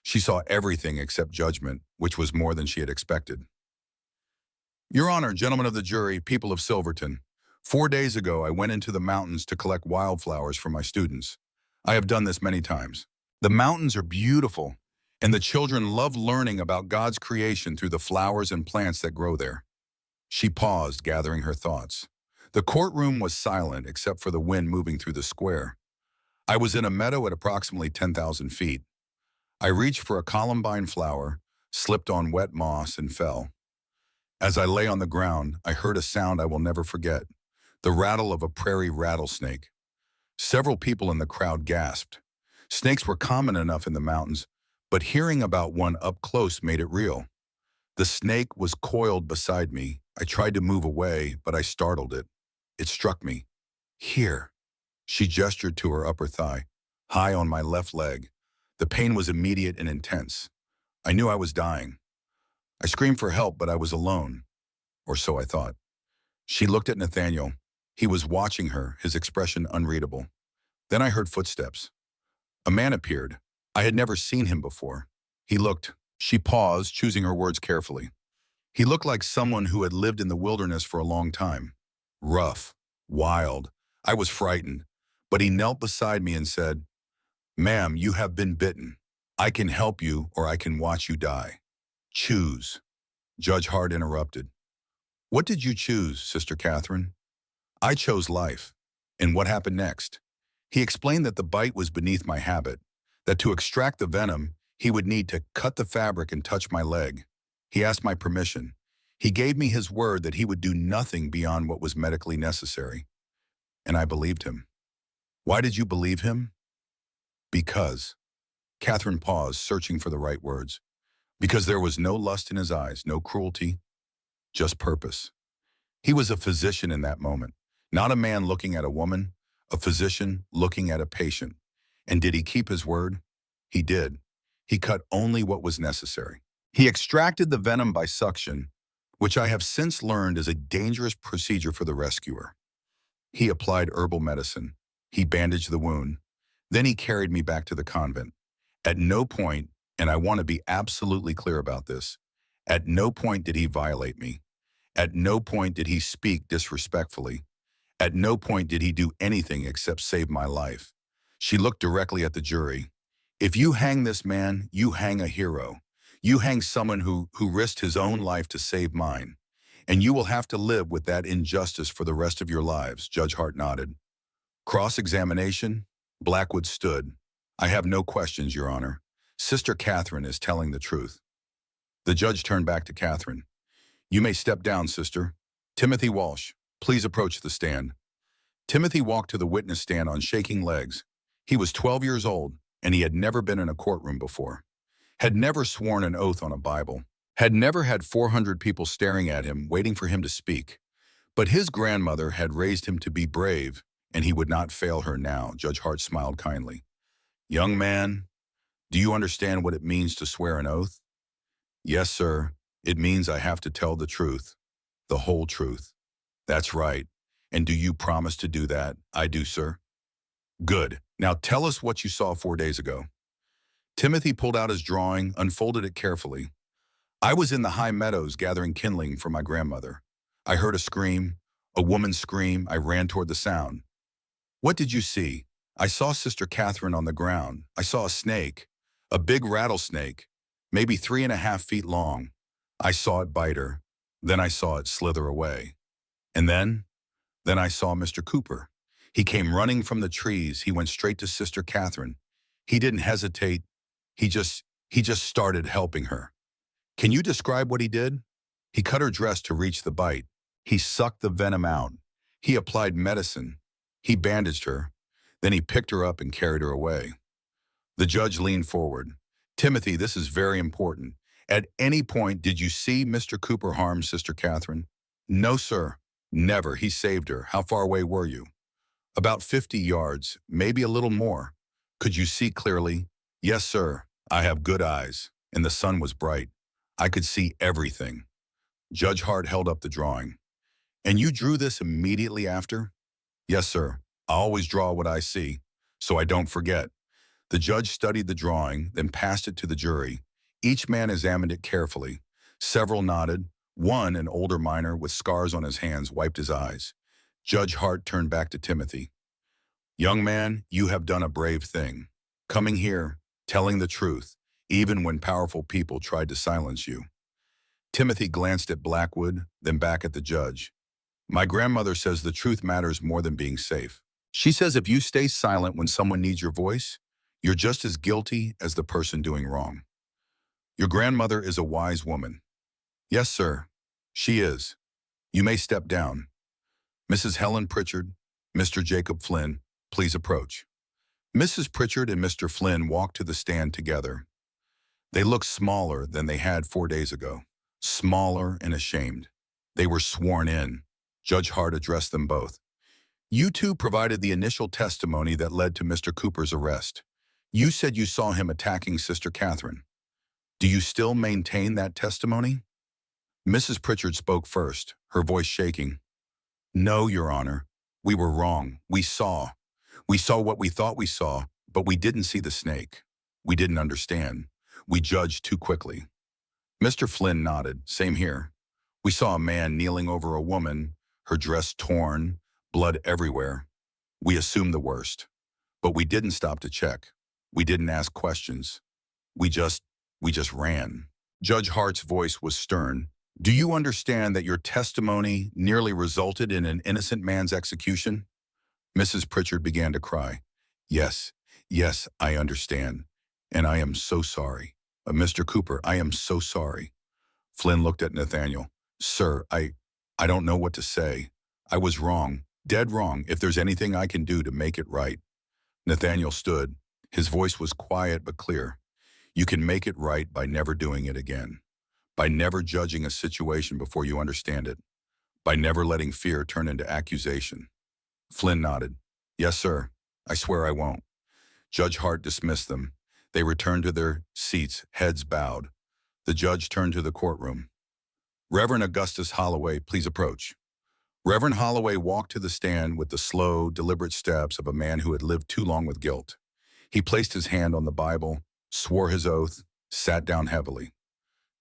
She saw everything except judgment, which was more than she had expected. Your Honor, gentlemen of the jury, people of Silverton, 4 days ago I went into the mountains to collect wildflowers for my students. I have done this many times. The mountains are beautiful, and the children love learning about God's creation through the flowers and plants that grow there. She paused, gathering her thoughts. The courtroom was silent except for the wind moving through the square. I was in a meadow at approximately 10,000 feet. I reached for a columbine flower, slipped on wet moss, and fell. As I lay on the ground, I heard a sound I will never forget, the rattle of a prairie rattlesnake. Several people in the crowd gasped. Snakes were common enough in the mountains, but hearing about one up close made it real. The snake was coiled beside me. I tried to move away, but I startled it. It struck me. Here. She gestured to her upper thigh, high on my left leg. The pain was immediate and intense. I knew I was dying. I screamed for help, but I was alone, or so I thought. She looked at Nathaniel. He was watching her, his expression unreadable. Then I heard footsteps. A man appeared. I had never seen him before. He looked. She paused, choosing her words carefully. He looked like someone who had lived in the wilderness for a long time. Rough, wild. I was frightened, but he knelt beside me and said, "Ma'am, you have been bitten. I can help you or I can watch you die. Choose." Judge Hart interrupted. What did you choose, Sister Catherine? I chose life. And what happened next? He explained that the bite was beneath my habit, that to extract the venom, he would need to cut the fabric and touch my leg. He asked my permission. He gave me his word that he would do nothing beyond what was medically necessary. And I believed him. Why did you believe him? Because. Catherine paused, searching for the right words. Because there was no lust in his eyes, no cruelty, just purpose. He was a physician in that moment, not a man looking at a woman, a physician looking at a patient. And did he keep his word? He did. He cut only what was necessary. He extracted the venom by suction, which I have since learned is a dangerous procedure for the rescuer. He applied herbal medicine. He bandaged the wound. Then he carried me back to the convent. At no point, and I want to be absolutely clear about this, at no point did he violate me. At no point did he speak disrespectfully. At no point did he do anything except save my life. She looked directly at the jury. If you hang this man, you hang a hero. You hang someone who risked his own life to save mine. And you will have to live with that injustice for the rest of your lives, Judge Hart nodded. Cross-examination? Blackwood stood. I have no questions, Your Honor. Sister Catherine is telling the truth. The judge turned back to Catherine. You may step down, sister. Timothy Walsh, please approach the stand. Timothy walked to the witness stand on shaking legs. He was 12 years old, and he had never been in a courtroom before. Had never sworn an oath on a Bible. Had never had 400 people staring at him, waiting for him to speak. But his grandmother had raised him to be brave, and he would not fail her now. Judge Hart smiled kindly. Young man, do you understand what it means to swear an oath? Yes, sir. It means I have to tell the truth. The whole truth. That's right. And do you promise to do that? I do, sir. Good. Now tell us what you saw 4 days ago. Timothy pulled out his drawing, unfolded it carefully. I was in the high meadows gathering kindling for my grandmother. I heard a scream, a woman's scream. I ran toward the sound. What did you see? I saw Sister Catherine on the ground. I saw a snake, a big rattlesnake, maybe 3.5 feet long. I saw it bite her. Then I saw it slither away. And then I saw Mr. Cooper. He came running from the trees. He went straight to Sister Catherine. He didn't hesitate. He just started helping her. Can you describe what he did? He cut her dress to reach the bite. He sucked the venom out. He applied medicine. He bandaged her. Then he picked her up and carried her away. The judge leaned forward. Timothy, this is very important. At any point, did you see Mr. Cooper harm Sister Catherine? No, sir. Never. He saved her. How far away were you? About 50 yards, maybe a little more. Could you see clearly? Yes, sir. I have good eyes, and the sun was bright. I could see everything. Judge Hart held up the drawing. And you drew this immediately after? Yes, sir. I always draw what I see, so I don't forget. The judge studied the drawing, then passed it to the jury. Each man examined it carefully. Several nodded. One, an older miner with scars on his hands, wiped his eyes. Judge Hart turned back to Timothy. Young man, you have done a brave thing. Coming here, telling the truth, even when powerful people tried to silence you. Timothy glanced at Blackwood, then back at the judge. My grandmother says the truth matters more than being safe. She says if you stay silent when someone needs your voice, you're just as guilty as the person doing wrong. Your grandmother is a wise woman. Yes, sir, she is. You may step down. Mrs. Helen Pritchard, Mr. Jacob Flynn, please approach. Mrs. Pritchard and Mr. Flynn walked to the stand together. They looked smaller than they had 4 days ago. Smaller and ashamed. They were sworn in. Judge Hart addressed them both. You two provided the initial testimony that led to Mr. Cooper's arrest. You said you saw him attacking Sister Catherine. Do you still maintain that testimony? Mrs. Pritchard spoke first, her voice shaking. No, Your Honor. We were wrong. We saw what we thought we saw, but we didn't see the snake. We didn't understand. We judged too quickly. Mr. Flynn nodded. Same here. We saw a man kneeling over a woman, her dress torn, blood everywhere. We assumed the worst, but we didn't stop to check. We didn't ask questions. We just ran. Judge Hart's voice was stern. Do you understand that your testimony nearly resulted in an innocent man's execution? Mrs. Pritchard began to cry. Yes, I understand. And I am so sorry. Mr. Cooper, I am so sorry. Flynn looked at Nathaniel. Sir, I don't know what to say. I was wrong, dead wrong. If there's anything I can do to make it right. Nathaniel stood. His voice was quiet but clear. You can make it right by never doing it again. By never judging a situation before you understand it. By never letting fear turn into accusation. Flynn nodded. Yes, sir. I swear I won't. Judge Hart dismissed them. They returned to their seats, heads bowed. The judge turned to the courtroom. Reverend Augustus Holloway, please approach. Reverend Holloway walked to the stand with the slow, deliberate steps of a man who had lived too long with guilt. He placed his hand on the Bible, swore his oath, sat down heavily.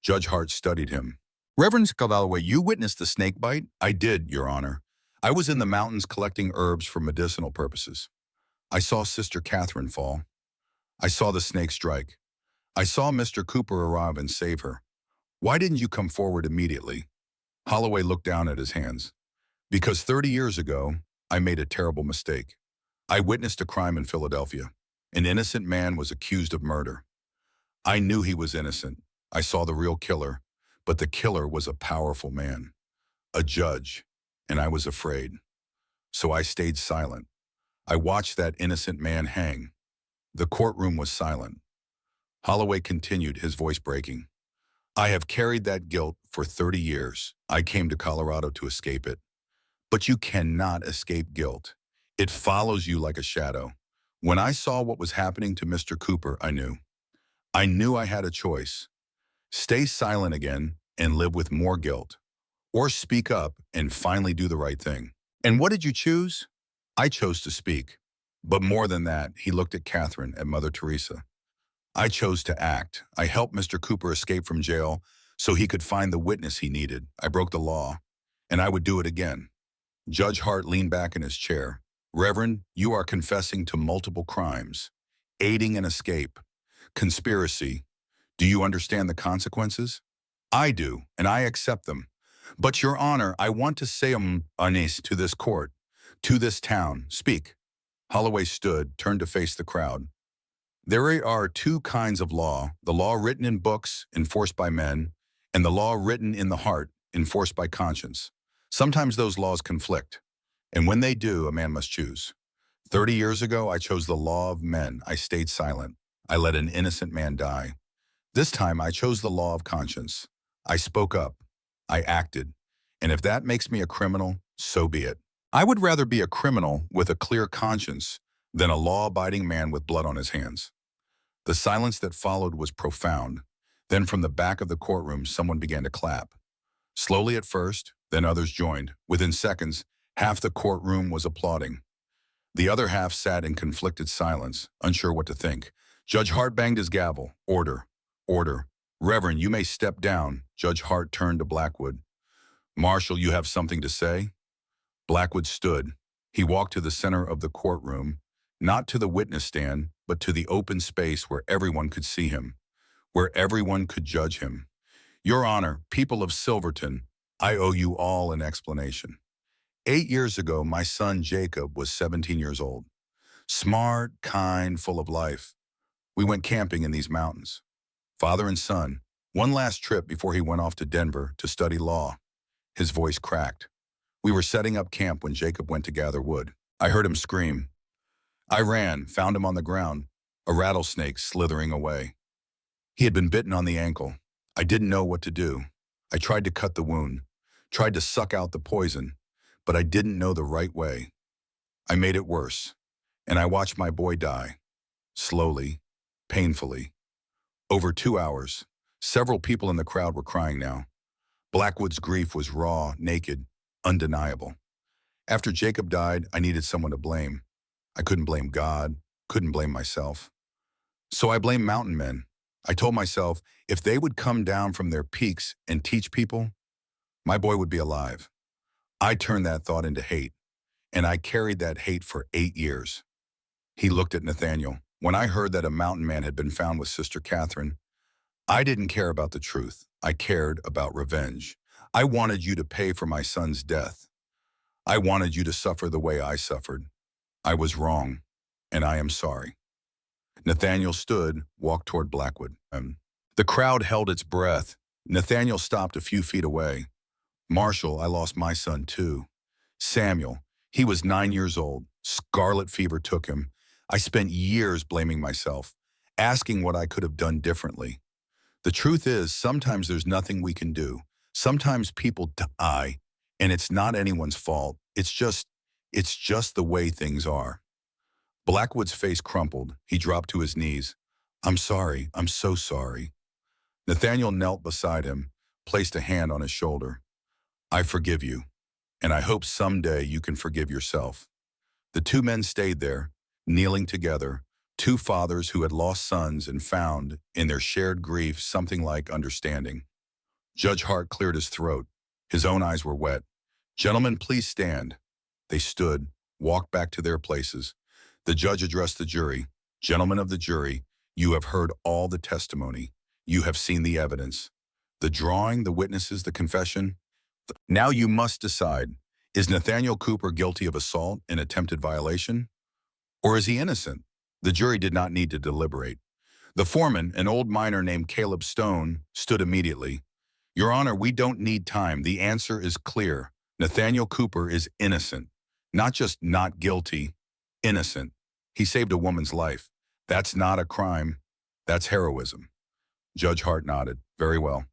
Judge Hart studied him. Reverend Holloway, you witnessed the snake bite? I did, Your Honor. I was in the mountains collecting herbs for medicinal purposes. I saw Sister Catherine fall. I saw the snake strike. I saw Mr. Cooper arrive and save her. Why didn't you come forward immediately? Holloway looked down at his hands. Because 30 years ago, I made a terrible mistake. I witnessed a crime in Philadelphia. An innocent man was accused of murder. I knew he was innocent. I saw the real killer, but the killer was a powerful man, a judge, and I was afraid. So I stayed silent. I watched that innocent man hang. The courtroom was silent. Holloway continued, his voice breaking. I have carried that guilt for 30 years. I came to Colorado to escape it. But you cannot escape guilt. It follows you like a shadow. When I saw what was happening to Mr. Cooper, I knew. I had a choice. Stay silent again and live with more guilt. Or speak up and finally do the right thing. And what did you choose? I chose to speak. But more than that, he looked at Catherine, at Mother Teresa. I chose to act. I helped Mr. Cooper escape from jail so he could find the witness he needed. I broke the law, and I would do it again. Judge Hart leaned back in his chair. Reverend, you are confessing to multiple crimes, aiding an escape, conspiracy. Do you understand the consequences? I do, and I accept them. But, Your Honor, I want to say honest to this court, to this town. Speak. Holloway stood, turned to face the crowd. There are two kinds of law, the law written in books, enforced by men, and the law written in the heart, enforced by conscience. Sometimes those laws conflict, and when they do, a man must choose. 30 years ago, I chose the law of men. I stayed silent. I let an innocent man die. This time, I chose the law of conscience. I spoke up. I acted. And if that makes me a criminal, so be it. I would rather be a criminal with a clear conscience than a law-abiding man with blood on his hands. The silence that followed was profound. Then from the back of the courtroom, someone began to clap. Slowly at first, then others joined. Within seconds, half the courtroom was applauding. The other half sat in conflicted silence, unsure what to think. Judge Hart banged his gavel. Order. Order. Reverend, you may step down. Judge Hart turned to Blackwood. Marshal, you have something to say? Blackwood stood. He walked to the center of the courtroom, not to the witness stand, but to the open space where everyone could see him, where everyone could judge him. Your Honor, people of Silverton, I owe you all an explanation. 8 years ago, my son Jacob was 17 years old. Smart, kind, full of life. We went camping in these mountains. Father and son, one last trip before he went off to Denver to study law. His voice cracked. We were setting up camp when Jacob went to gather wood. I heard him scream. I ran, found him on the ground, a rattlesnake slithering away. He had been bitten on the ankle. I didn't know what to do. I tried to cut the wound, tried to suck out the poison, but I didn't know the right way. I made it worse, and I watched my boy die, slowly, painfully. Over 2 hours, several people in the crowd were crying now. Blackwood's grief was raw, naked, undeniable. After Jacob died, I needed someone to blame. I couldn't blame God, couldn't blame myself. So I blamed mountain men. I told myself, if they would come down from their peaks and teach people, my boy would be alive. I turned that thought into hate, and I carried that hate for 8 years. He looked at Nathaniel. When I heard that a mountain man had been found with Sister Catherine, I didn't care about the truth. I cared about revenge. I wanted you to pay for my son's death. I wanted you to suffer the way I suffered. I was wrong, and I am sorry. Nathaniel stood, walked toward Blackwood. The crowd held its breath. Nathaniel stopped a few feet away. Marshall, I lost my son too. Samuel, he was 9 years old. Scarlet fever took him. I spent years blaming myself, asking what I could have done differently. The truth is, sometimes there's nothing we can do. Sometimes people die, and it's not anyone's fault. It's just the way things are. Blackwood's face crumpled. He dropped to his knees. I'm sorry. I'm so sorry. Nathaniel knelt beside him. placed a hand on his shoulder. I forgive you, and I hope someday you can forgive yourself. The two men stayed there, kneeling together, two fathers who had lost sons and found, in their shared grief, something like understanding. Judge Hart cleared his throat. His own eyes were wet. Gentlemen, please stand. They stood, walked back to their places. The judge addressed the jury. Gentlemen of the jury, you have heard all the testimony. You have seen the evidence. The drawing, the witnesses, the confession. Now you must decide, is Nathaniel Cooper guilty of assault and attempted violation? Or is he innocent? The jury did not need to deliberate. The foreman, an old miner named Caleb Stone, stood immediately. Your Honor, we don't need time. The answer is clear. Nathaniel Cooper is innocent. Not just not guilty, innocent. He saved a woman's life. That's not a crime. That's heroism. Judge Hart nodded. Very well.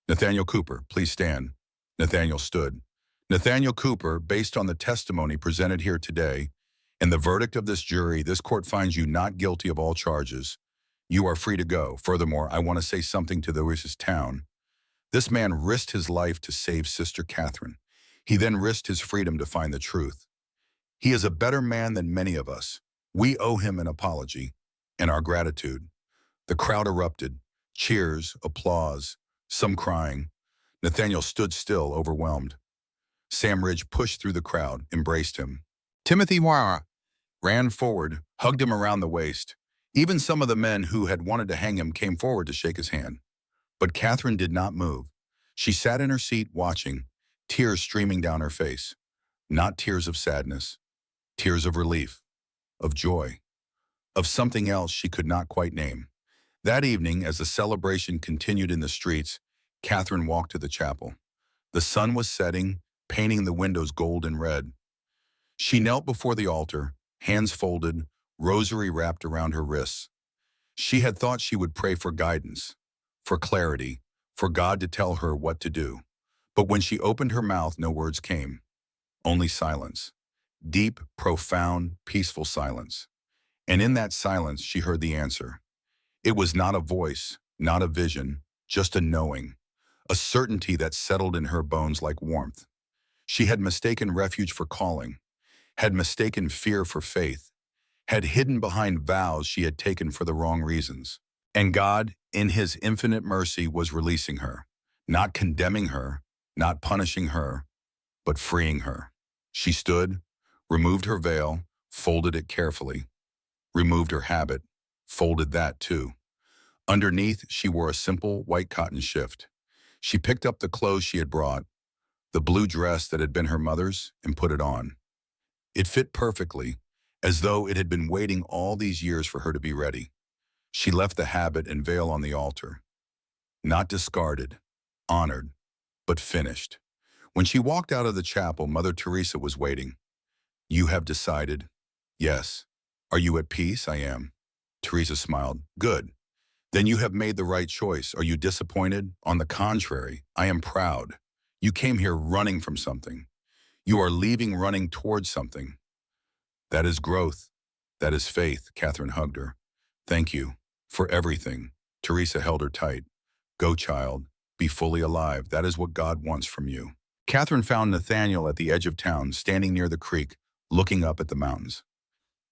Nathaniel Cooper, please stand. Nathaniel stood. Nathaniel Cooper, based on the testimony presented here today and the verdict of this jury, this court finds you not guilty of all charges. You are free to go. Furthermore, I want to say something to this town. This man risked his life to save Sister Catherine. He then risked his freedom to find the truth. He is a better man than many of us. We owe him an apology and our gratitude. The crowd erupted. Cheers, applause, some crying. Nathaniel stood still, overwhelmed. Sam Ridge pushed through the crowd, embraced him. Timothy Moira ran forward, hugged him around the waist. Even some of the men who had wanted to hang him came forward to shake his hand. But Catherine did not move. She sat in her seat watching, tears streaming down her face. Not tears of sadness, tears of relief, of joy, of something else she could not quite name. That evening, as the celebration continued in the streets, Catherine walked to the chapel. The sun was setting, painting the windows gold and red. She knelt before the altar, hands folded, rosary wrapped around her wrists. She had thought she would pray for guidance, for clarity, for God to tell her what to do. But when she opened her mouth, no words came, only silence. Deep, profound, peaceful silence. And in that silence, she heard the answer. It was not a voice, not a vision, just a knowing, a certainty that settled in her bones like warmth. She had mistaken refuge for calling, had mistaken fear for faith, had hidden behind vows she had taken for the wrong reasons. And God, in his infinite mercy, was releasing her, not condemning her, not punishing her, but freeing her. She stood, removed her veil, folded it carefully, removed her habit, folded that too. Underneath, she wore a simple white cotton shift. She picked up the clothes she had brought, the blue dress that had been her mother's, and put it on. It fit perfectly, as though it had been waiting all these years for her to be ready. She left the habit and veil on the altar. Not discarded, honored, but finished. When she walked out of the chapel, Mother Teresa was waiting. You have decided? Yes. Are you at peace? I am. Teresa smiled. Good. Then you have made the right choice. Are you disappointed? On the contrary, I am proud. You came here running from something. You are leaving running towards something. That is growth. That is faith. Catherine hugged her. Thank you for everything. Teresa held her tight. Go, child. Be fully alive. That is what God wants from you. Catherine found Nathaniel at the edge of town, standing near the creek, looking up at the mountains.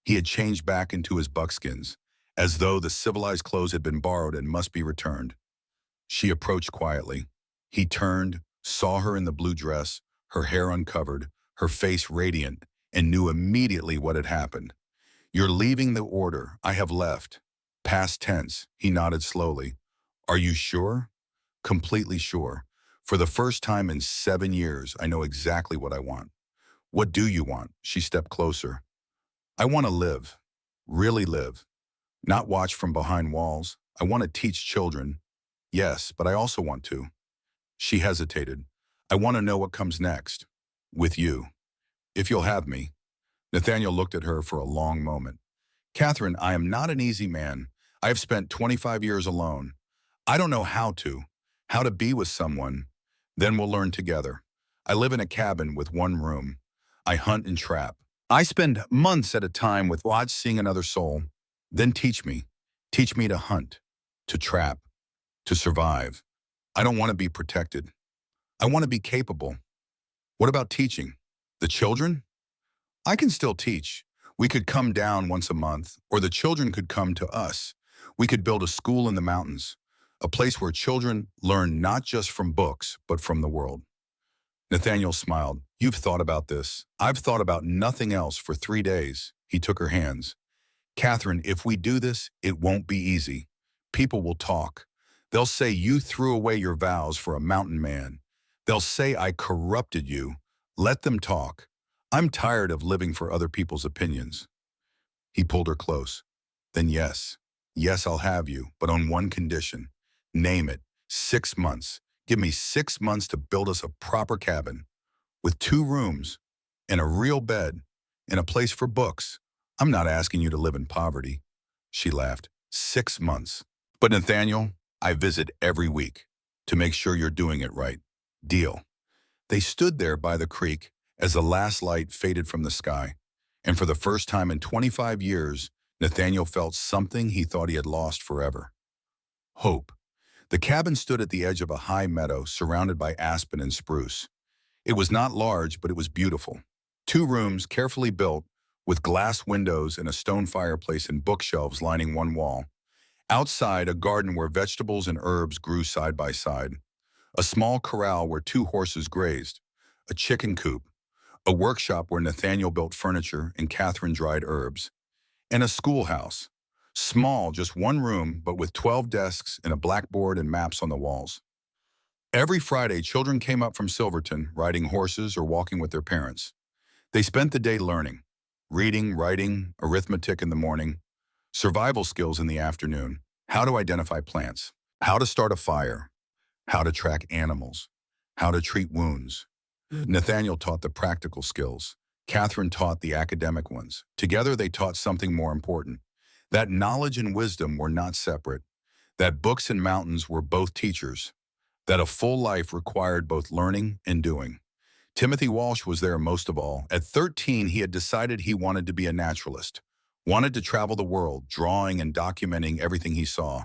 He had changed back into his buckskins, as though the civilized clothes had been borrowed and must be returned. She approached quietly. He turned, saw her in the blue dress, her hair uncovered, her face radiant, and knew immediately what had happened. You're leaving the order. I have left. Past tense. He nodded slowly. Are you sure? Completely sure. For the first time in 7 years, I know exactly what I want. What do you want? She stepped closer. I want to live. Really live. Not watch from behind walls. I want to teach children. Yes, but I also want to. She hesitated. I want to know what comes next. With you. If you'll have me. Nathaniel looked at her for a long moment. Catherine, I am not an easy man. I have spent 25 years alone. I don't know how to be with someone. Then we'll learn together. I live in a cabin with one room. I hunt and trap. I spend months at a time with watch seeing another soul. Then teach me. Teach me to hunt, to trap, to survive. I don't want to be protected. I want to be capable. What about teaching? The children? I can still teach. We could come down once a month, or the children could come to us. We could build a school in the mountains, a place where children learn not just from books, but from the world. Nathaniel smiled. You've thought about this. I've thought about nothing else for 3 days. He took her hands. Catherine, if we do this, it won't be easy. People will talk. They'll say you threw away your vows for a mountain man. They'll say I corrupted you. Let them talk. I'm tired of living for other people's opinions. He pulled her close. Then yes. Yes, I'll have you, but on one condition. Name it. 6 months. Give me 6 months to build us a proper cabin with 2 rooms and a real bed and a place for books. I'm not asking you to live in poverty. She laughed. 6 months. But Nathaniel, I visit every week to make sure you're doing it right. Deal. They stood there by the creek as the last light faded from the sky. And for the first time in 25 years, Nathaniel felt something he thought he had lost forever. Hope. The cabin stood at the edge of a high meadow surrounded by aspen and spruce. It was not large, but it was beautiful. 2 rooms carefully built with glass windows and a stone fireplace and bookshelves lining one wall. Outside, a garden where vegetables and herbs grew side by side. A small corral where 2 horses grazed. A chicken coop. A workshop where Nathaniel built furniture and Catherine dried herbs. And a schoolhouse. Small, just 1 room, but with 12 desks and a blackboard and maps on the walls. Every Friday, children came up from Silverton, riding horses or walking with their parents. They spent the day learning. Reading, writing, arithmetic in the morning. Survival skills in the afternoon. How to identify plants. How to start a fire. How to track animals. How to treat wounds. Nathaniel taught the practical skills. Catherine taught the academic ones. Together they taught something more important. That knowledge and wisdom were not separate. That books and mountains were both teachers. That a full life required both learning and doing. Timothy Walsh was there most of all. At 13, he had decided he wanted to be a naturalist. Wanted to travel the world, drawing and documenting everything he saw.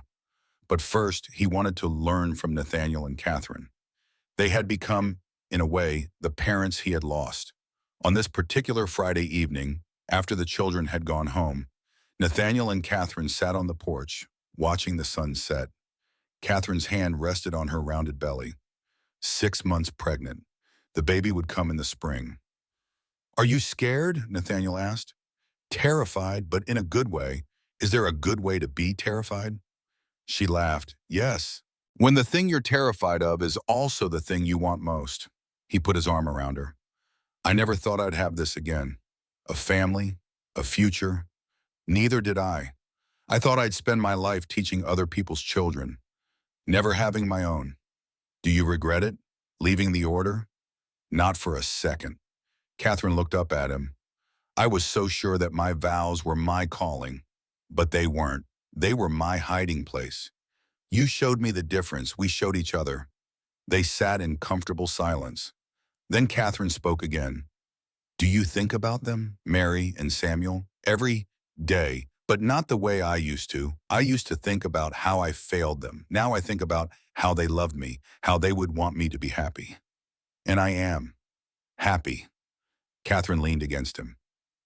But first, he wanted to learn from Nathaniel and Catherine. They had become, in a way, the parents he had lost. On this particular Friday evening, after the children had gone home, Nathaniel and Catherine sat on the porch, watching the sun set. Catherine's hand rested on her rounded belly. 6 months pregnant. The baby would come in the spring. Are you scared? Nathaniel asked. Terrified, but in a good way. Is there a good way to be terrified? She laughed. Yes. When the thing you're terrified of is also the thing you want most. He put his arm around her. I never thought I'd have this again. A family, a future. Neither did I. I thought I'd spend my life teaching other people's children, never having my own. Do you regret it? Leaving the order? Not for a second. Catherine looked up at him. I was so sure that my vows were my calling, but they weren't. They were my hiding place. You showed me the difference. We showed each other. They sat in comfortable silence. Then Catherine spoke again. Do you think about them, Mary and Samuel, every day, but not the way I used to? I used to think about how I failed them. Now I think about how they loved me, how they would want me to be happy. And I am happy. Catherine leaned against him.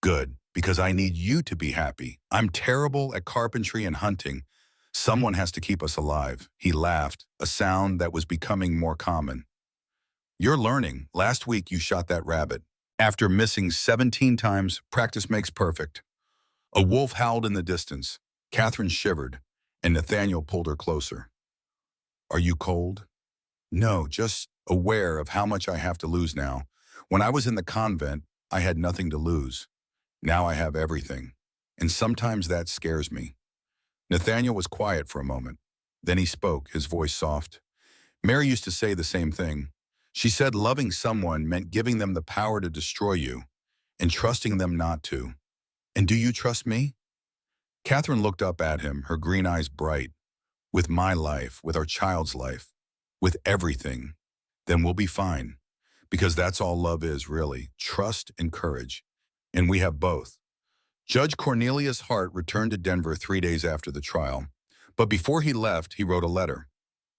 Good, because I need you to be happy. I'm terrible at carpentry and hunting. Someone has to keep us alive. He laughed, a sound that was becoming more common. You're learning. Last week you shot that rabbit. After missing 17 times, practice makes perfect. A wolf howled in the distance. Catherine shivered, and Nathaniel pulled her closer. Are you cold? No, just aware of how much I have to lose now. When I was in the convent, I had nothing to lose. Now I have everything, and sometimes that scares me. Nathaniel was quiet for a moment. Then he spoke, his voice soft. Mary used to say the same thing. She said loving someone meant giving them the power to destroy you and trusting them not to. And do you trust me? Catherine looked up at him, her green eyes bright. With my life, with our child's life, with everything, then we'll be fine. Because that's all love is, really, trust and courage. And we have both. Judge Cornelius Hart returned to Denver 3 days after the trial. But before he left, he wrote a letter.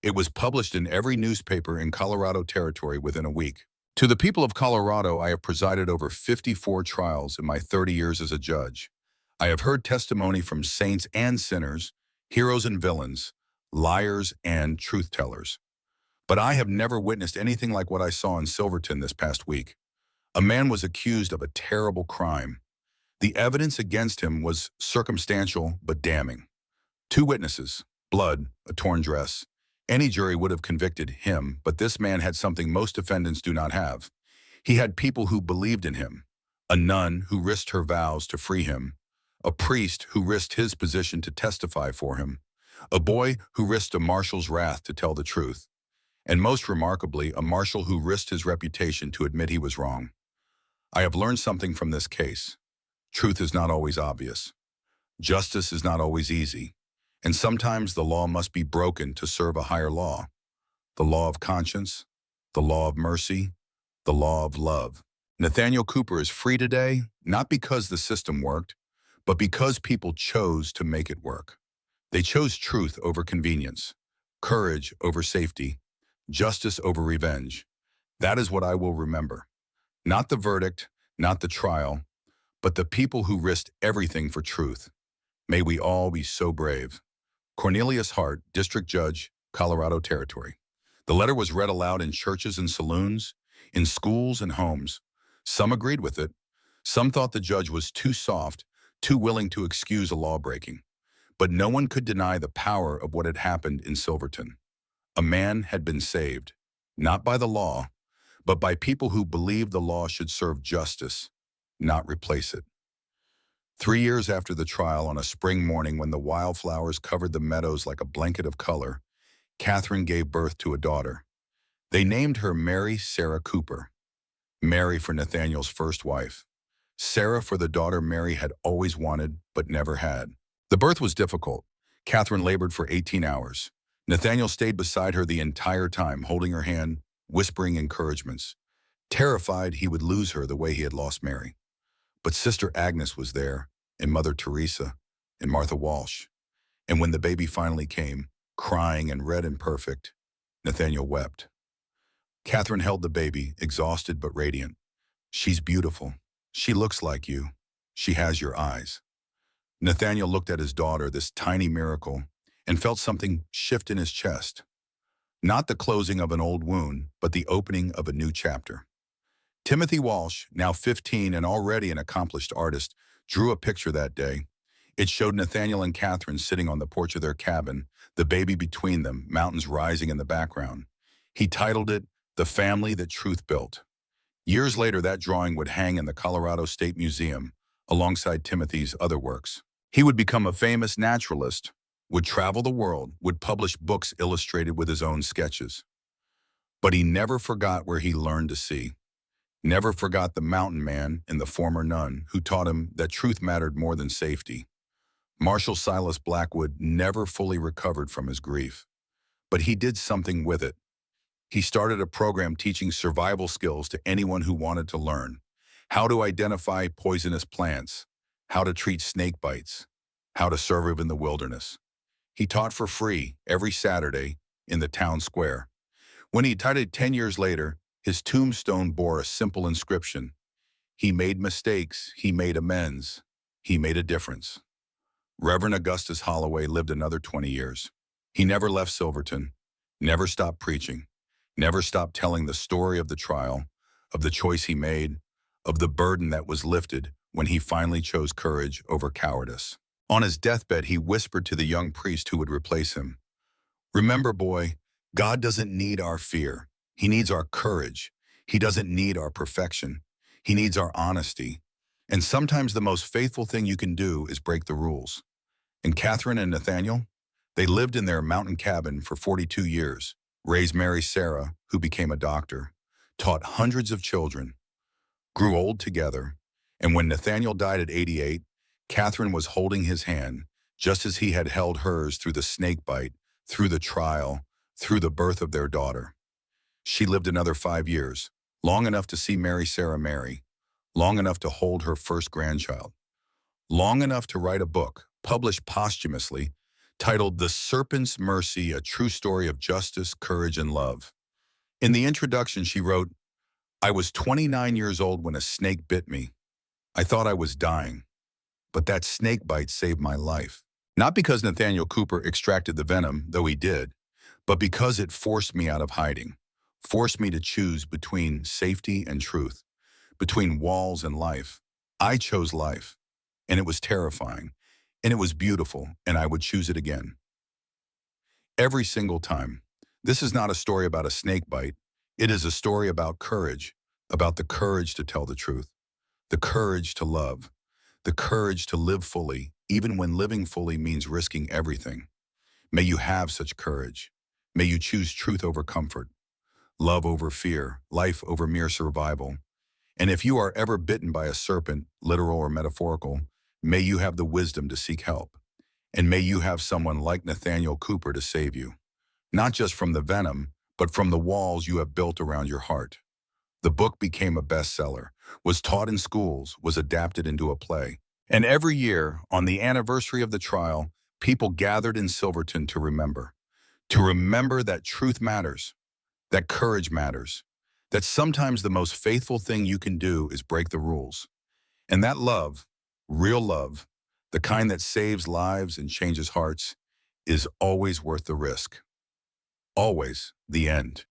It was published in every newspaper in Colorado Territory within a week. To the people of Colorado, I have presided over 54 trials in my 30 years as a judge. I have heard testimony from saints and sinners, heroes and villains, liars and truth-tellers. But I have never witnessed anything like what I saw in Silverton this past week. A man was accused of a terrible crime. The evidence against him was circumstantial but damning. Two witnesses, blood, a torn dress. Any jury would have convicted him, but this man had something most defendants do not have. He had people who believed in him, a nun who risked her vows to free him, a priest who risked his position to testify for him, a boy who risked a marshal's wrath to tell the truth, and most remarkably, a marshal who risked his reputation to admit he was wrong. I have learned something from this case. Truth is not always obvious. Justice is not always easy. And sometimes the law must be broken to serve a higher law. The law of conscience, the law of mercy, the law of love. Nathaniel Cooper is free today, not because the system worked, but because people chose to make it work. They chose truth over convenience, courage over safety, justice over revenge. That is what I will remember. Not the verdict, not the trial, but the people who risked everything for truth. May we all be so brave. Cornelius Hart, District Judge, Colorado Territory. The letter was read aloud in churches and saloons, in schools and homes. Some agreed with it. Some thought the judge was too soft, too willing to excuse a law-breaking. But no one could deny the power of what had happened in Silverton. A man had been saved, not by the law, but by people who believed the law should serve justice, not replace it. 3 years after the trial, on a spring morning when the wildflowers covered the meadows like a blanket of color, Catherine gave birth to a daughter. They named her Mary Sarah Cooper. Mary for Nathaniel's first wife. Sarah for the daughter Mary had always wanted but never had. The birth was difficult. Catherine labored for 18 hours. Nathaniel stayed beside her the entire time, holding her hand, whispering encouragements, terrified he would lose her the way he had lost Mary. But Sister Agnes was there, and Mother Teresa, and Martha Walsh. And when the baby finally came, crying and red and perfect, Nathaniel wept. Catherine held the baby, exhausted but radiant. She's beautiful. She looks like you. She has your eyes. Nathaniel looked at his daughter, this tiny miracle, and felt something shift in his chest. Not the closing of an old wound, but the opening of a new chapter. Timothy Walsh, now 15 and already an accomplished artist, drew a picture that day. It showed Nathaniel and Catherine sitting on the porch of their cabin, the baby between them, mountains rising in the background. He titled it, "The Family That Truth Built." Years later, that drawing would hang in the Colorado State Museum, alongside Timothy's other works. He would become a famous naturalist, would travel the world, would publish books illustrated with his own sketches. But he never forgot where he learned to see. Never forgot the mountain man and the former nun who taught him that truth mattered more than safety. Marshal Silas Blackwood never fully recovered from his grief, but he did something with it. He started a program teaching survival skills to anyone who wanted to learn. How to identify poisonous plants, how to treat snake bites, how to survive in the wilderness. He taught for free every Saturday in the town square. When he died 10 years later, his tombstone bore a simple inscription. He made mistakes, he made amends, he made a difference. Reverend Augustus Holloway lived another 20 years. He never left Silverton, never stopped preaching, never stopped telling the story of the trial, of the choice he made, of the burden that was lifted when he finally chose courage over cowardice. On his deathbed, he whispered to the young priest who would replace him, "Remember, boy, God doesn't need our fear. He needs our courage. He doesn't need our perfection. He needs our honesty. And sometimes the most faithful thing you can do is break the rules." And Catherine and Nathaniel, they lived in their mountain cabin for 42 years, raised Mary Sarah, who became a doctor, taught hundreds of children, grew old together, and when Nathaniel died at 88, Catherine was holding his hand, just as he had held hers through the snake bite, through the trial, through the birth of their daughter. She lived another 5 years, long enough to see Mary Sarah marry, long enough to hold her first grandchild, long enough to write a book, published posthumously, titled The Serpent's Mercy, A True Story of Justice, Courage, and Love. In the introduction, she wrote, I was 29 years old when a snake bit me. I thought I was dying, but that snake bite saved my life. Not because Nathaniel Cooper extracted the venom, though he did, but because it forced me out of hiding, forced me to choose between safety and truth, between walls and life. I chose life, and it was terrifying, and it was beautiful, and I would choose it again. Every single time. This is not a story about a snake bite. It is a story about courage, about the courage to tell the truth, the courage to love, the courage to live fully, even when living fully means risking everything. May you have such courage. May you choose truth over comfort, love over fear, life over mere survival. And if you are ever bitten by a serpent, literal or metaphorical, may you have the wisdom to seek help. And may you have someone like Nathaniel Cooper to save you, not just from the venom, but from the walls you have built around your heart. The book became a bestseller, was taught in schools, was adapted into a play. And every year, on the anniversary of the trial, people gathered in Silverton to remember that truth matters, that courage matters, that sometimes the most faithful thing you can do is break the rules. And that love, real love, the kind that saves lives and changes hearts, is always worth the risk. Always the end.